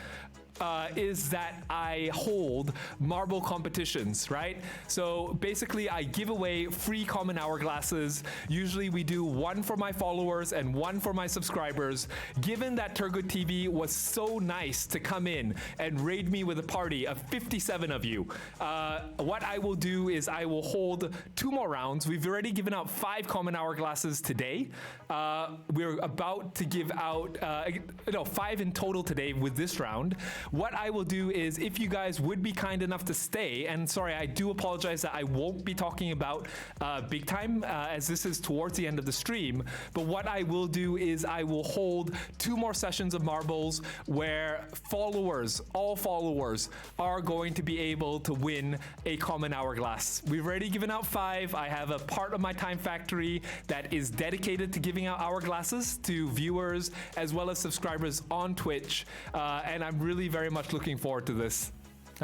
is that I hold marble competitions, right? So basically, I give away free common hourglasses. Usually we do one for my followers and one for my subscribers. Given that Turgut TV was so nice to come in and raid me with a party of 57 of you, what I will do is I will hold 2 more rounds. We've already given out 5 common hourglasses today. We're about to give out 5 in total today with this round. What I will do is, if you guys would be kind enough to stay, and sorry, I do apologize that I won't be talking about Big Time, as this is towards the end of the stream, but what I will do is I will hold 2 more sessions of marbles where all followers are going to be able to win a common hourglass. We've already given out 5. I have a part of my time factory that is dedicated to giving out hourglasses to viewers as well as subscribers on Twitch, and I'm really very much looking forward to this.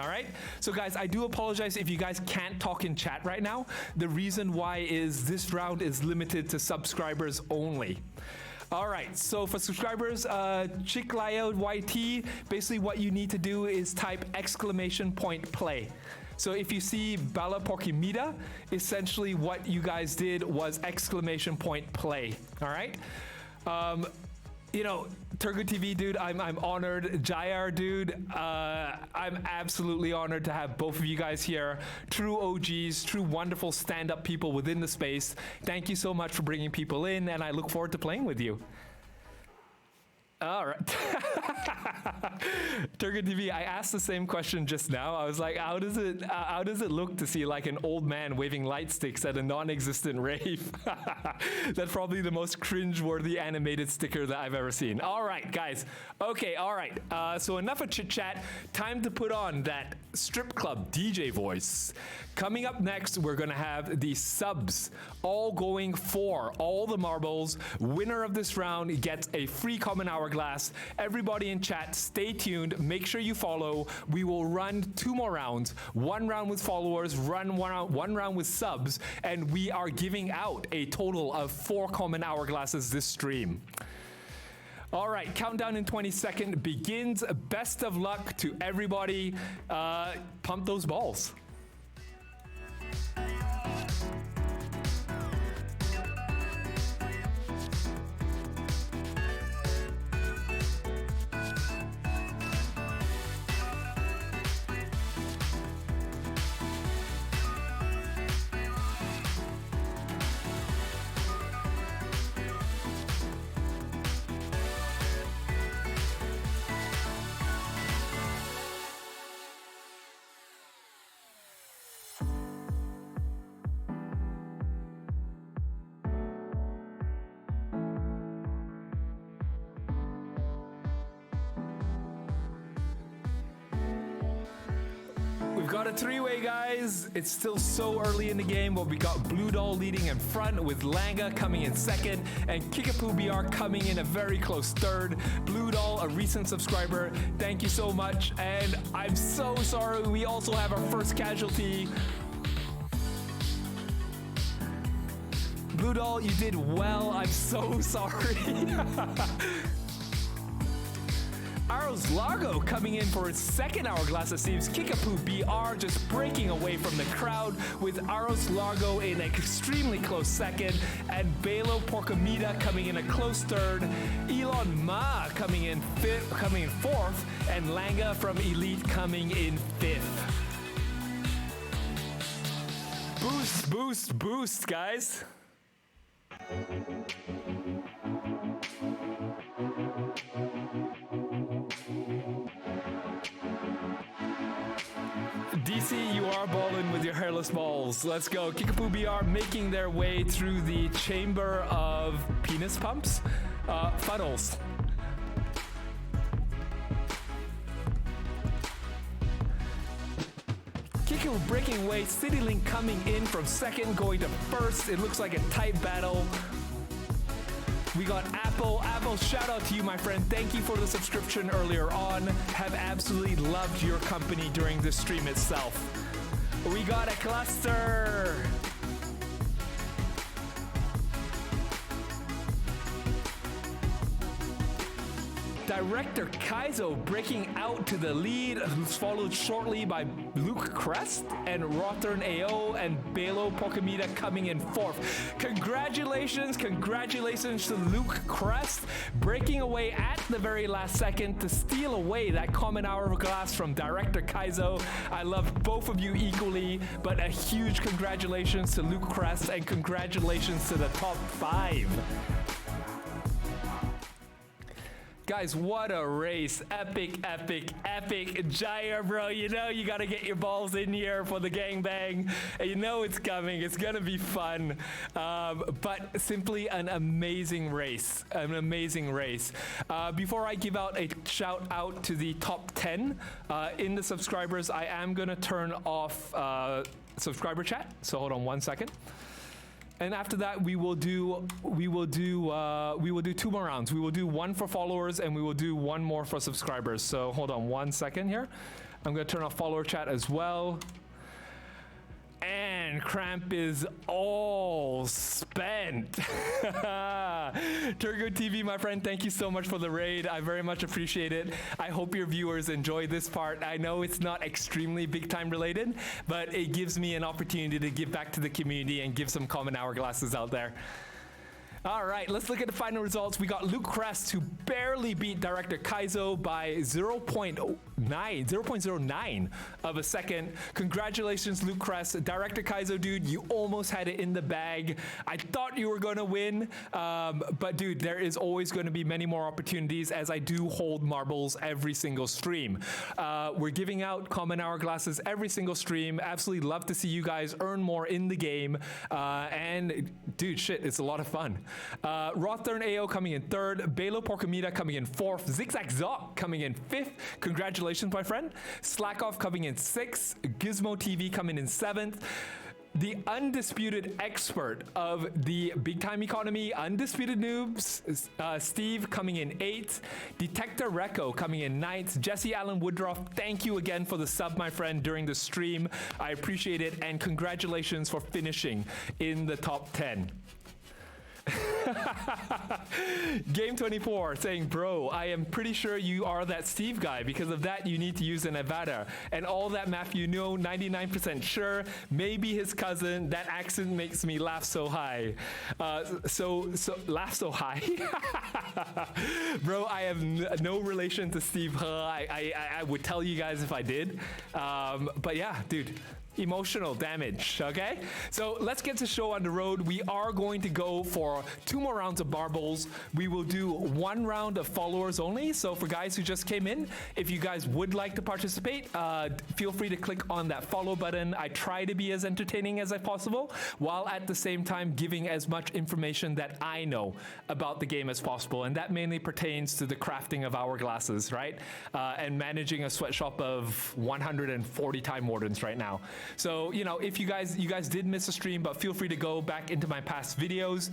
All right, so guys, I do apologize if you guys can't talk in chat right now. The reason why is this round is limited to subscribers only. All right, so for subscribers, Chiklaya YT, basically what you need to do is type !play. So if you see Bala Porkimida, essentially what you guys did was !play. All right. Turgut TV, dude, I'm honored. Jair, dude, I'm absolutely honored to have both of you guys here. True OGs, true wonderful stand-up people within the space. Thank you so much for bringing people in, and I look forward to playing with you. All right. Turgut TV, I asked the same question just now. I was like, how does it look to see like an old man waving light sticks at a non-existent rave? That's probably the most cringe-worthy animated sticker that I've ever seen. All right, guys. Okay, all right. So enough of chit-chat. Time to put on that strip club DJ voice. Coming up next, we're going to have the subs all going for all the marbles. Winner of this round gets a free common hourglass. Everybody in chat, stay tuned. Make sure you follow. We will run 2 more rounds. 1 round with followers, one round with subs, and we are giving out a total of 4 common hourglasses this stream. All right, countdown in 20 seconds begins. Best of luck to everybody. Pump those balls. We've got a 3-way, guys. It's still so early in the game, but we got Blue Doll leading in front with Langa coming in second and Kickapoo BR coming in a very close third. Blue Doll, a recent subscriber, thank you so much. And I'm so sorry, we also have our first casualty. Blue Doll, you did well. I'm so sorry. Aros Largo coming in for its second hourglass, it seems. Kickapoo BR just breaking away from the crowd with Aros Largo in an extremely close second, and Balo Porcamida coming in a close third. Elon Ma coming in fourth, and Langa from Elite coming in fifth. Boost, boost, boost, guys. DC, you are balling with your hairless balls. Let's go. Kickapoo BR making their way through the chamber of penis pumps. Funnels. Kiku breaking away, CityLink coming in from second, going to first. It looks like a tight battle. We got Apple. Apple, shout out to you, my friend. Thank you for the subscription earlier on. Have absolutely loved your company during the stream itself. We got a cluster. Director Kaizo breaking out to the lead, followed shortly by Luke Crest and Rothern AO and Belo Pokamida coming in fourth. Congratulations to Luke Crest, breaking away at the very last second to steal away that common hourglass from Director Kaizo. I love both of you equally, but a huge congratulations to Luke Crest and congratulations to the top 5. Guys, what a race. Epic, epic, epic. Jair, bro, you know you gotta get your balls in here for the gangbang. You know it's coming. It's gonna be fun. But simply an amazing race. An amazing race. Before I give out a shout out to the top 10 in the subscribers, I am gonna turn off subscriber chat. So hold on 1 second. And after that, we will do 2 more rounds. We will do 1 for followers, and we will do 1 more for subscribers. So hold on 1 second here. I'm gonna turn off follower chat as well. And Cramp is all spent. Turgo TV, my friend, thank you so much for the raid. I very much appreciate it. I hope your viewers enjoy this part. I know it's not extremely big time related, but it gives me an opportunity to give back to the community and give some common hourglasses out there. All right, let's look at the final results. We got Luke Crest, who barely beat Director Kaizo by 0.09 of a second. Congratulations, Luke Crest. Director Kaizo, dude, you almost had it in the bag. I thought you were going to win, but dude, there is always going to be many more opportunities as I do hold marbles every single stream. We're giving out common hourglasses every single stream. Absolutely love to see you guys earn more in the game. And dude, shit, it's a lot of fun. Rothern AO coming in 3rd, Belo Porcamida coming in 4th, Zigzag Zoc coming in 5th. Congratulations, my friend. Slackoff coming in 6th, Gizmo TV coming in 7th. The undisputed expert of the big time economy, Undisputed Noobs, Steve coming in 8th, Detector Reco coming in 9th, Jesse Allen Woodruff, thank you again for the sub, my friend, during the stream. I appreciate it, and congratulations for finishing in the top 10. Game 24 saying, bro, I am pretty sure you are that Steve guy. Because of that, you need to use an avatar. And all that math, you know, 99% sure. Maybe his cousin. That accent makes me laugh so high. So laugh so high? Bro, I have no relation to Steve. I would tell you guys if I did. But yeah, dude. Emotional damage, okay? So let's get the show on the road. We are going to go for 2 more rounds of marbles. We will do 1 round of followers only. So for guys who just came in, if you guys would like to participate, feel free to click on that follow button. I try to be as entertaining as I possible, while at the same time giving as much information that I know about the game as possible. And that mainly pertains to the crafting of hourglasses, right? And managing a sweatshop of 140 Time Wardens right now. So, you know, if you guys did miss a stream, but feel free to go back into my past videos.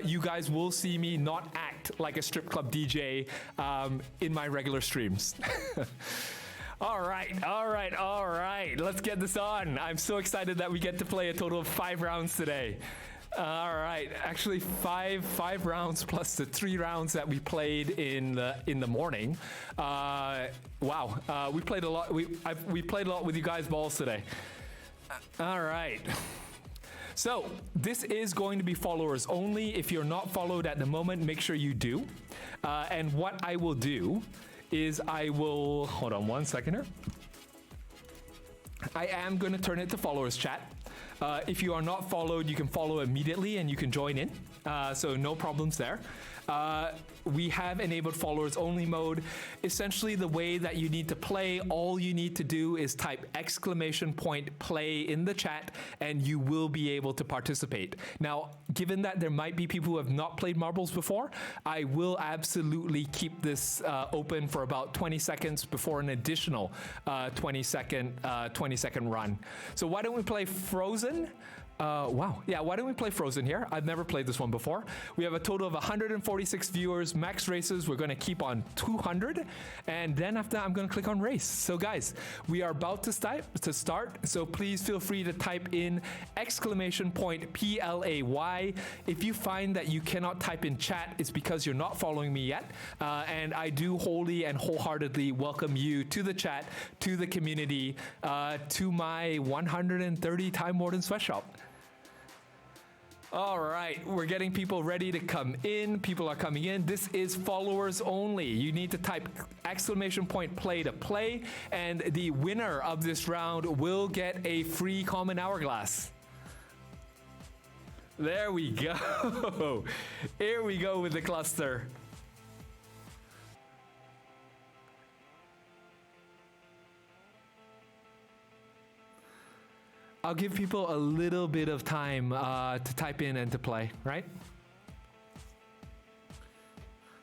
You guys will see me not act like a strip club DJ in my regular streams. All right. Let's get this on. I'm so excited that we get to play a total of 5 rounds today. All right, actually five rounds plus the 3 rounds that we played in the morning. Wow, we played a lot. We played a lot with you guys' balls today. All right. So this is going to be followers only. If you're not followed at the moment, make sure you do. And what I will do is I will hold on 1 second here. I am going to turn it to followers chat. If you are not followed, you can follow immediately and you can join in. So no problems there. We have enabled followers only mode. Essentially, the way that you need to play, all you need to do is type !play in the chat and you will be able to participate. Now, given that there might be people who have not played marbles before, I will absolutely keep this open for about 20 seconds before an additional 20 second run. So why don't we play Frozen? Wow. Yeah, why don't we play Frozen here? I've never played this one before. We have a total of 146 viewers. Max races, we're going to keep on 200. And then after that, I'm going to click on race. So guys, we are about to start. So please feel free to type in !play. If you find that you cannot type in chat, it's because you're not following me yet. And I do wholly and wholeheartedly welcome you to the chat, to the community, to my 130 Time Warden sweatshop. All right, we're getting people ready to come in. People are coming in. This is followers only. You need to type !play to play, and the winner of this round will get a free common hourglass. There we go. Here we go with the cluster. I'll give people a little bit of time to type in and to play, right?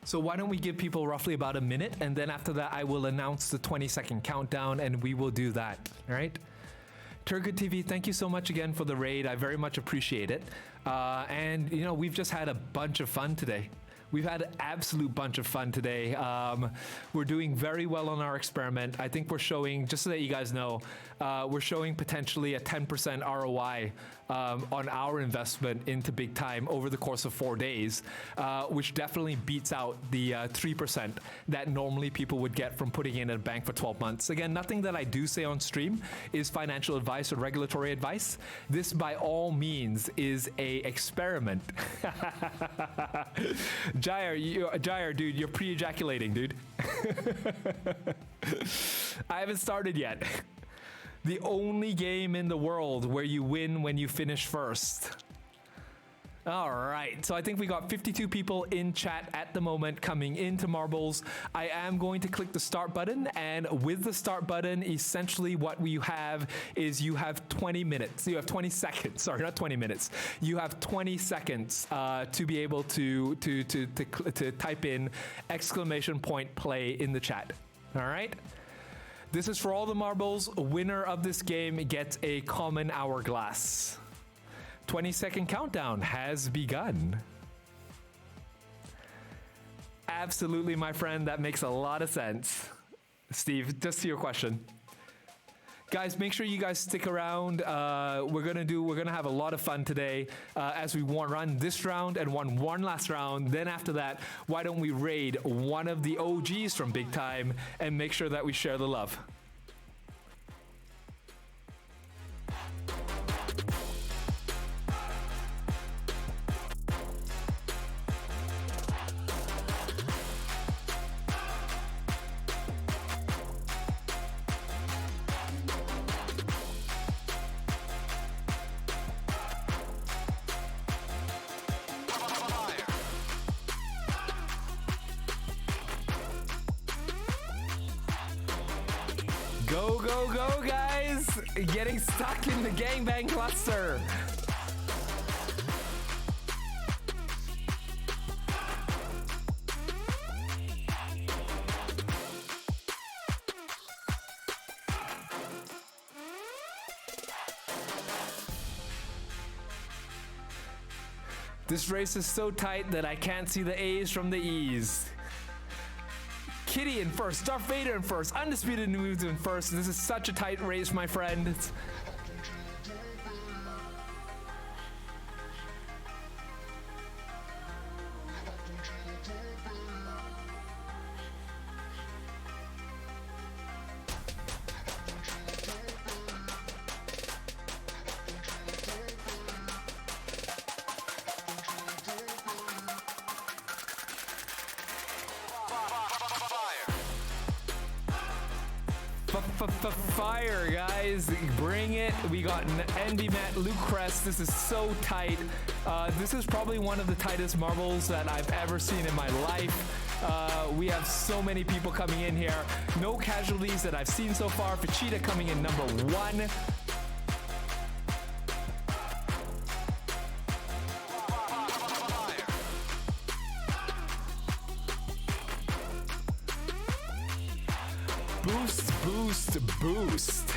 So why don't we give people roughly about a minute, and then after that I will announce the 20-second countdown and we will do that, all right? Turgut TV, thank you so much again for the raid. I very much appreciate it. And you know, we've just had a bunch of fun today. We've had an absolute bunch of fun today. We're doing very well on our experiment. I think we're showing, just so that you guys know, we're showing potentially a 10% ROI on our investment into Big Time over the course of 4 days, which definitely beats out the 3% that normally people would get from putting in a bank for 12 months. Again, nothing that I do say on stream is financial advice or regulatory advice. This, by all means, is a experiment. Jair, dude, you're pre-ejaculating, dude. I haven't started yet. The only game in the world where you win when you finish first. All right, so I think we got 52 people in chat at the moment coming into Marbles. I am going to click the start button, and with the start button, essentially what we have is you have 20 minutes. You have 20 seconds. Sorry, not 20 minutes. You have 20 seconds to be able to type in !play in the chat. All right. This is for all the marbles. Winner of this game gets a common hourglass. 20-second countdown has begun. Absolutely, my friend. That makes a lot of sense. Steve, just to your question. Guys, make sure you guys stick around. We're gonna have a lot of fun today as we run this round and one last round. Then after that, why don't we raid one of the OGs from Big Time and make sure that we share the love. Go, go, go, guys! Getting stuck in the gangbang cluster. This race is so tight that I can't see the A's from the E's. Kitty in first, Darth Vader in first, Undisputed News in first. This is such a tight race, my friend. Fire, guys. Bring it. We got Envy Matt, Luke Crest. This is so tight. This is probably one of the tightest marbles that I've ever seen in my life. We have so many people coming in here. No casualties that I've seen so far. Vegeta coming in number 1. Boost.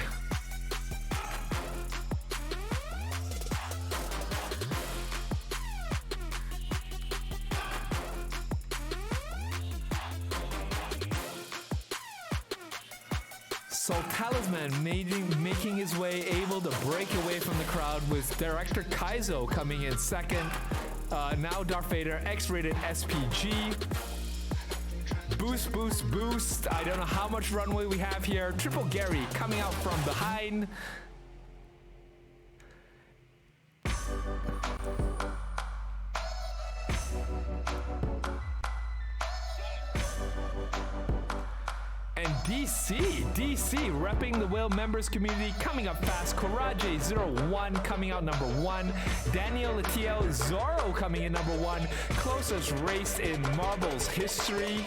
So Talisman making his way, able to break away from the crowd with Director Kaizo coming in second. Now Darth Vader, X-rated SPG. Boost. I don't know how much runway we have here. Triple Gary coming out from behind. And DC repping the Whale members community coming up fast. Courage01 coming out number 1. Daniel Latiel Zorro coming in number 1. Closest race in Marbles history.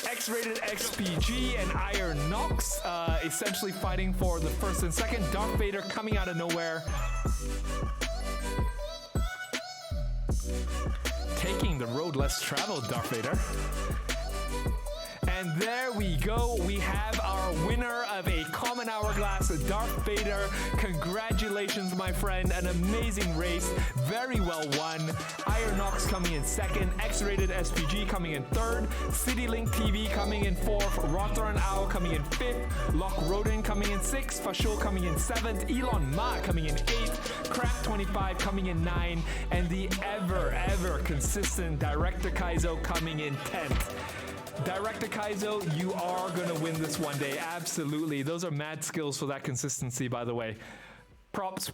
X-rated XPG and Iron Nox essentially fighting for the first and second. Darth Vader coming out of nowhere. Taking the road less traveled, Darth Vader. And there we go. We have our winner of a common hourglass, Darth Vader. Congratulations, my friend. An amazing race. Very well won. Iron Nox coming in second. X-rated SPG coming in third. CityLink TV coming in fourth. Rothron Owl coming in fifth. Lock Rodin coming in sixth. Fashul coming in seventh. Elon Ma coming in eighth. Crack 25 coming in 9. And the ever consistent Director Kaizo coming in 10th. Director Kaizo, you are going to win this one day. Absolutely. Those are mad skills for that consistency, by the way. Props.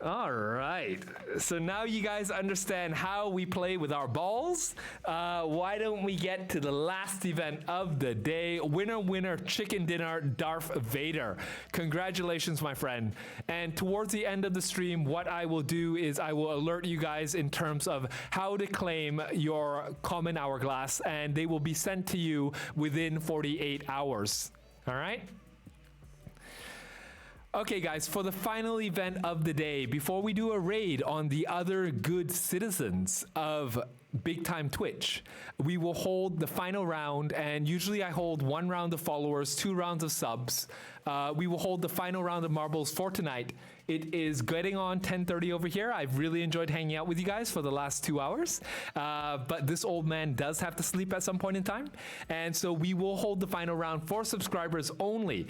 All right. So now you guys understand how we play with our balls. Why don't we get to the last event of the day? Winner, chicken dinner, Darth Vader. Congratulations, my friend. And towards the end of the stream, what I will do is I will alert you guys in terms of how to claim your common hourglass, and they will be sent to you within 48 hours. All right? Okay, guys, for the final event of the day, before we do a raid on the other good citizens of Big Time Twitch, we will hold the final round, and usually I hold 1 round of followers, 2 rounds of subs. We will hold the final round of marbles for tonight. It is getting on 10:30 over here. I've really enjoyed hanging out with you guys for the last 2 hours. But this old man does have to sleep at some point in time. And so we will hold the final round for subscribers only.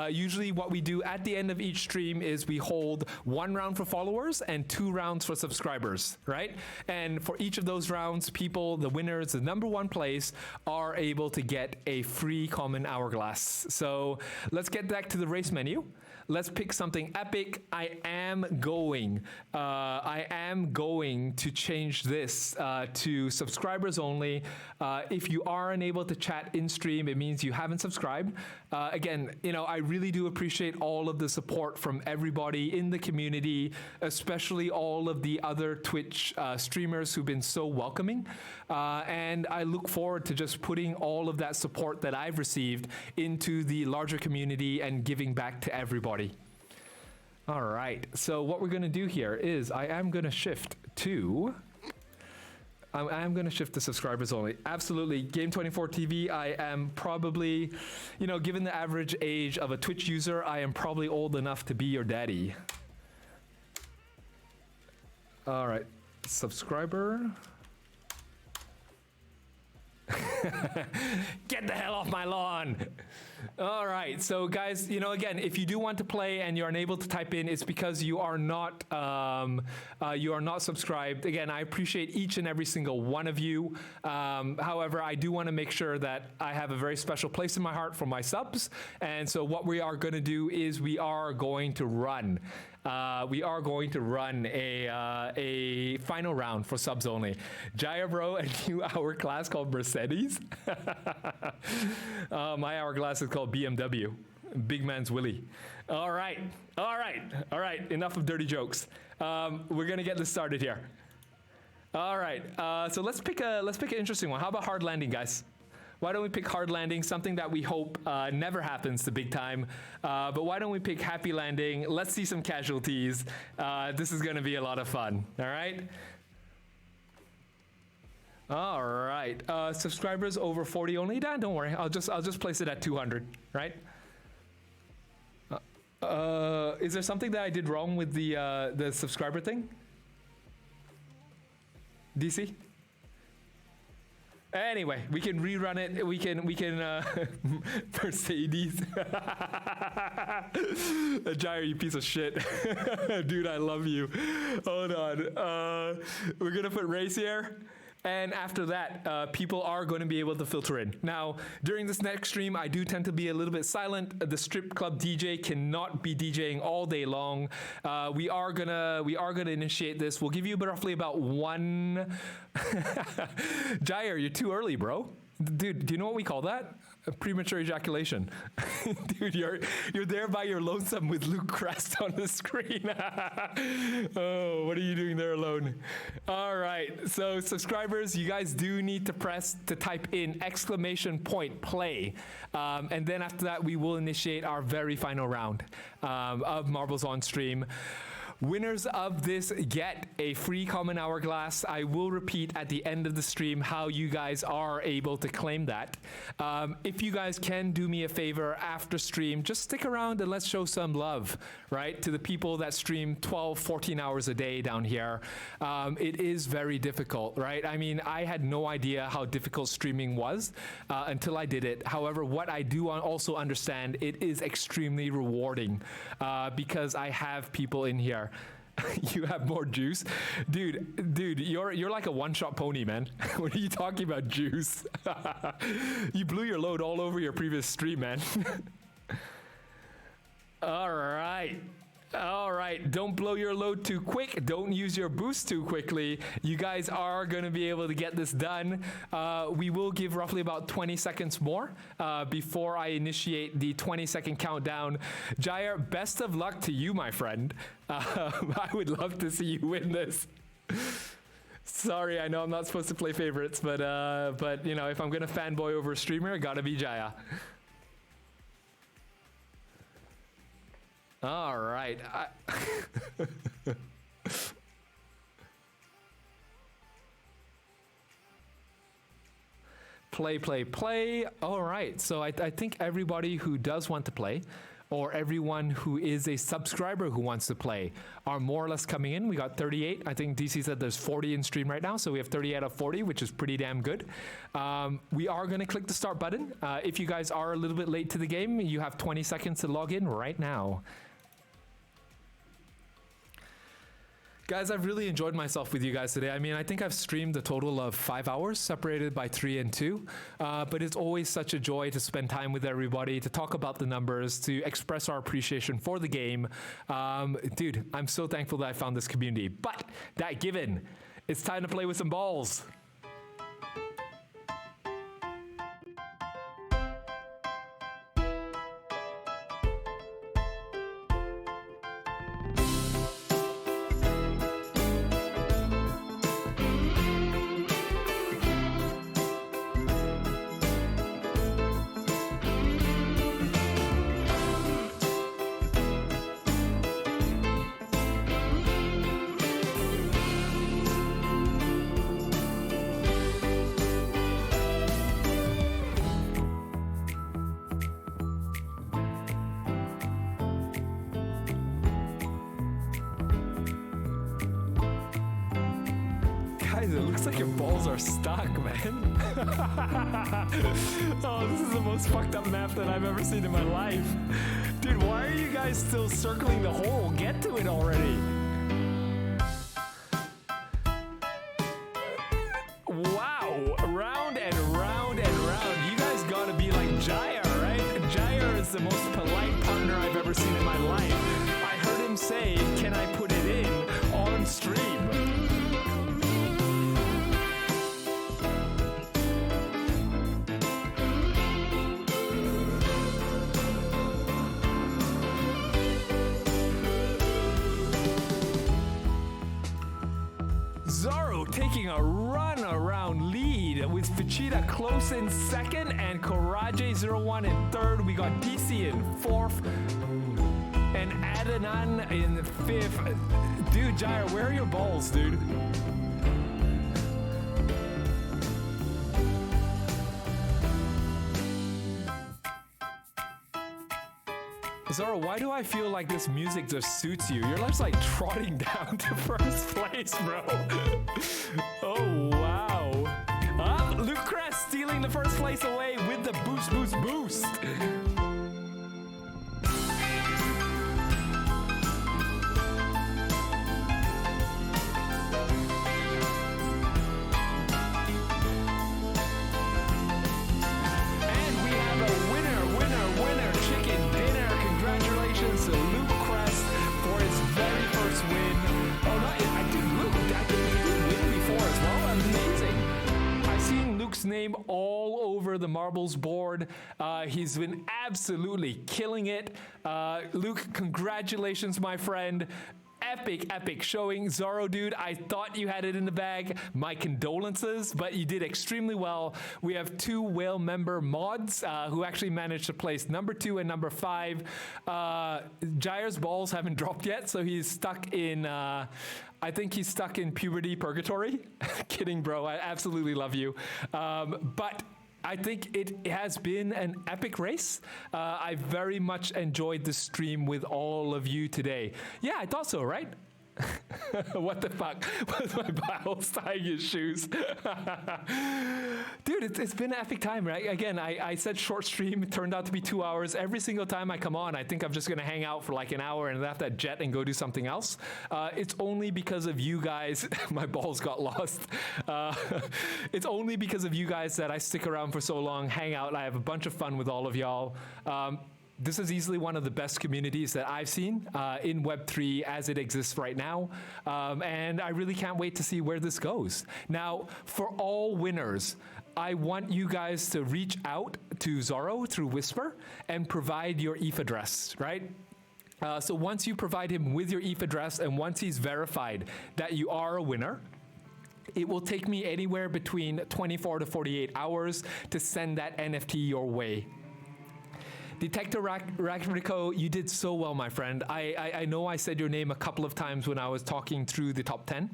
Usually what we do at the end of each stream is we hold 1 round for followers and 2 rounds for subscribers, right? And for each of those rounds, people, the winners, the number 1 place, are able to get a free common hourglass. So let's get back to the race menu. Let's pick something epic. I am going to change this to subscribers only. If you are unable to chat in stream, it means you haven't subscribed. Again, I really do appreciate all of the support from everybody in the community, especially all of the other Twitch streamers who've been so welcoming. And I look forward to just putting all of that support that I've received into the larger community and giving back to everybody. All right, so what we're going to do here is I am going to shift to subscribers only. Absolutely. Game24 TV, I am probably, given the average age of a Twitch user, I am probably old enough to be your daddy. All right, subscriber. Get the hell off my lawn. All right, so guys, again, if you do want to play and you're unable to type in, it's because you are not subscribed. Again, I appreciate each and every single one of you. However, I do want to make sure that I have a very special place in my heart for my subs. And so what we are going to do is we are going to run we are going to run a final round for subs only. Jaya bro, a new hourglass called Mercedes. My hourglass is called BMW. Big man's Willie. All right. Enough of dirty jokes. We're gonna get this started here. All right. So let's pick an interesting one. How about hard landing, guys? Why don't we pick hard landing, something that we hope never happens to big time. But why don't we pick happy landing? Let's see some casualties. This is going to be a lot of fun. All right. All right. Subscribers over 40 only. Dan, don't worry. I'll just place it at 200. Right. Is there something that I did wrong with the subscriber thing? DC? Anyway, we can rerun it. We can Mercedes. Jair, you piece of shit. Dude, I love you. Hold on. We're gonna put race here. And after that, people are going to be able to filter in. Now, during this next stream, I do tend to be a little bit silent. The strip club DJ cannot be DJing all day long. We are gonna initiate this. We'll give you roughly about one. Jair, you're too early, bro. Dude, do you know what we call that? A premature ejaculation. Dude, you're there by your lonesome with Luke Crest on the screen. Oh, what are you doing there alone? All right, so subscribers, you guys do need to type in !play. And then after that, we will initiate our very final round of Marbles on Stream. Winners of this get a free common hourglass. I will repeat at the end of the stream how you guys are able to claim that. If you guys can do me a favor after stream, just stick around and let's show some love, right? To the people that stream 12, 14 hours a day down here. It is very difficult, right? I mean, I had no idea how difficult streaming was until I did it. However, what I do also understand, it is extremely rewarding because I have people in here. You have more juice, dude. You're like a one-shot pony, man. What are you talking about, juice? You blew your load all over your previous stream, man. All right. Don't blow your load too quick. Don't use your boost too quickly. You guys are going to be able to get this done. We will give roughly about 20 seconds more before I initiate the 20-second countdown. Jair, best of luck to you, my friend. I would love to see you win this. Sorry, I know I'm not supposed to play favorites, but you know, if I'm going to fanboy over a streamer, it got to be Jaya. All right. Play. All right. So I think everybody who does want to play, or everyone who is a subscriber who wants to play, are more or less coming in. We got 38. I think DC said there's 40 in stream right now. So we have 30 out of 40, which is pretty damn good. We are going to click the start button. If you guys are a little bit late to the game, you have 20 seconds to log in right now. Guys, I've really enjoyed myself with you guys today. I mean, I think I've streamed a total of 5 hours, separated by 3 and 2. But it's always such a joy to spend time with everybody, to talk about the numbers, to express our appreciation for the game. Dude, I'm so thankful that I found this community. But that given, it's time to play with some balls. Guys, it looks like your balls are stuck, man. Oh, this is the most fucked up map that I've ever seen in my life. Dude, why are you guys still circling the hole? Get to it already. Wow, round and round and round. You guys gotta be like Jair, right? Jair is the most polite partner I've ever seen in my life. I heard him say, taking a run around lead with Fichita close in second and Coraje01 in third. We got DC in fourth and Adnan in fifth. Dude, Jair, where are your balls, dude? Zoro, why do I feel like this music just suits you? You're just like trotting down to first place, bro. Oh, wow. Luke Crest stealing the first place away with the boost, boost, boost. Name all over the marbles board. He's been absolutely killing it. Luke, congratulations, my friend. Epic showing. Zoro, dude, I thought you had it in the bag. My condolences, but you did extremely well. We have 2 whale member mods who actually managed to place number 2 and number 5. Jair's balls haven't dropped yet, so he's stuck in I think he's stuck in puberty purgatory. Kidding, bro. I absolutely love you. But I think it has been an epic race. I very much enjoyed the stream with all of you today. Yeah, I thought so, right? What the fuck? Was my bowels tying his shoes? Dude, it's been an epic time, right? Again, I said short stream. It turned out to be 2 hours. Every single time I come on, I think I'm just going to hang out for like an hour and left that jet and go do something else. It's only because of you guys. My balls got lost. It's only because of you guys that I stick around for so long, hang out. I have a bunch of fun with all of y'all. This is easily one of the best communities that I've seen in Web3 as it exists right now. And I really can't wait to see where this goes. Now, for all winners, I want you guys to reach out to Zoro through Whisper and provide your ETH address, right? So once you provide him with your ETH address and once he's verified that you are a winner, it will take me anywhere between 24 to 48 hours to send that NFT your way. Detector Rakriko, you did so well, my friend. I know I said your name a couple of times when I was talking through the top 10.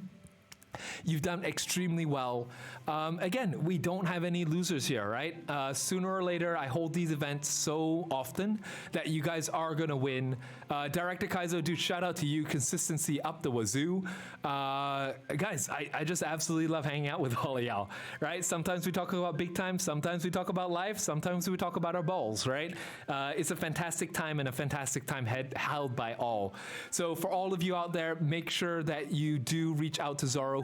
You've done extremely well. Again, we don't have any losers here, right? Sooner or later, I hold these events so often that you guys are going to win. Director Kaizo, dude, shout out to you. Consistency up the wazoo. Guys, I just absolutely love hanging out with all of y'all, right? Sometimes we talk about big time. Sometimes we talk about life. Sometimes we talk about our balls, right? It's a fantastic time and a fantastic time held by all. So for all of you out there, make sure that you do reach out to Zoro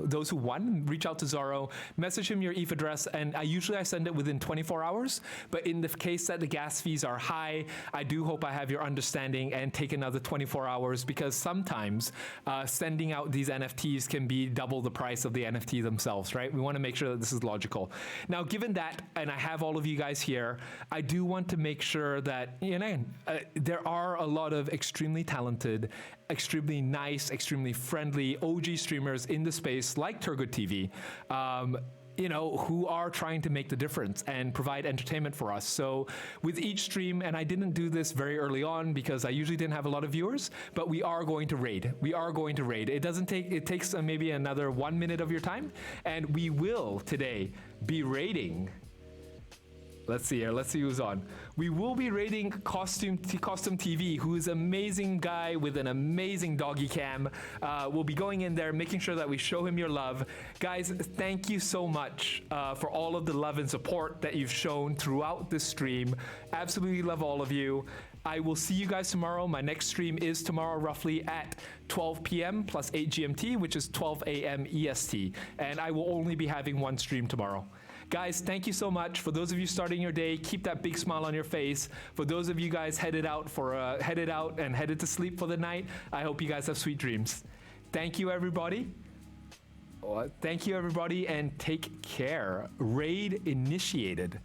those who won, reach out to Zoro, message him your ETH address, and usually I send it within 24 hours, but in the case that the gas fees are high, I do hope I have your understanding and take another 24 hours because sometimes sending out these NFTs can be double the price of the NFT themselves, right? We want to make sure that this is logical. Now, given that, and I have all of you guys here, I do want to make sure that, there are a lot of extremely talented, extremely nice, extremely friendly OG streamers in the space like Turgut TV, who are trying to make the difference and provide entertainment for us. So with each stream, and I didn't do this very early on because I usually didn't have a lot of viewers, but we are going to raid. It takes maybe another 1 minute of your time, and we will today be raiding. Let's see here. Let's see who's on. We will be raiding Costume TV, who is an amazing guy with an amazing doggy cam. We'll be going in there, making sure that we show him your love. Guys, thank you so much for all of the love and support that you've shown throughout this stream. Absolutely love all of you. I will see you guys tomorrow. My next stream is tomorrow roughly at 12 p.m. plus 8 GMT, which is 12 a.m. EST. And I will only be having one stream tomorrow. Guys, thank you so much. For those of you starting your day, keep that big smile on your face. For those of you guys headed out and headed to sleep for the night, I hope you guys have sweet dreams. Thank you, everybody. Thank you, everybody, and take care. Raid initiated.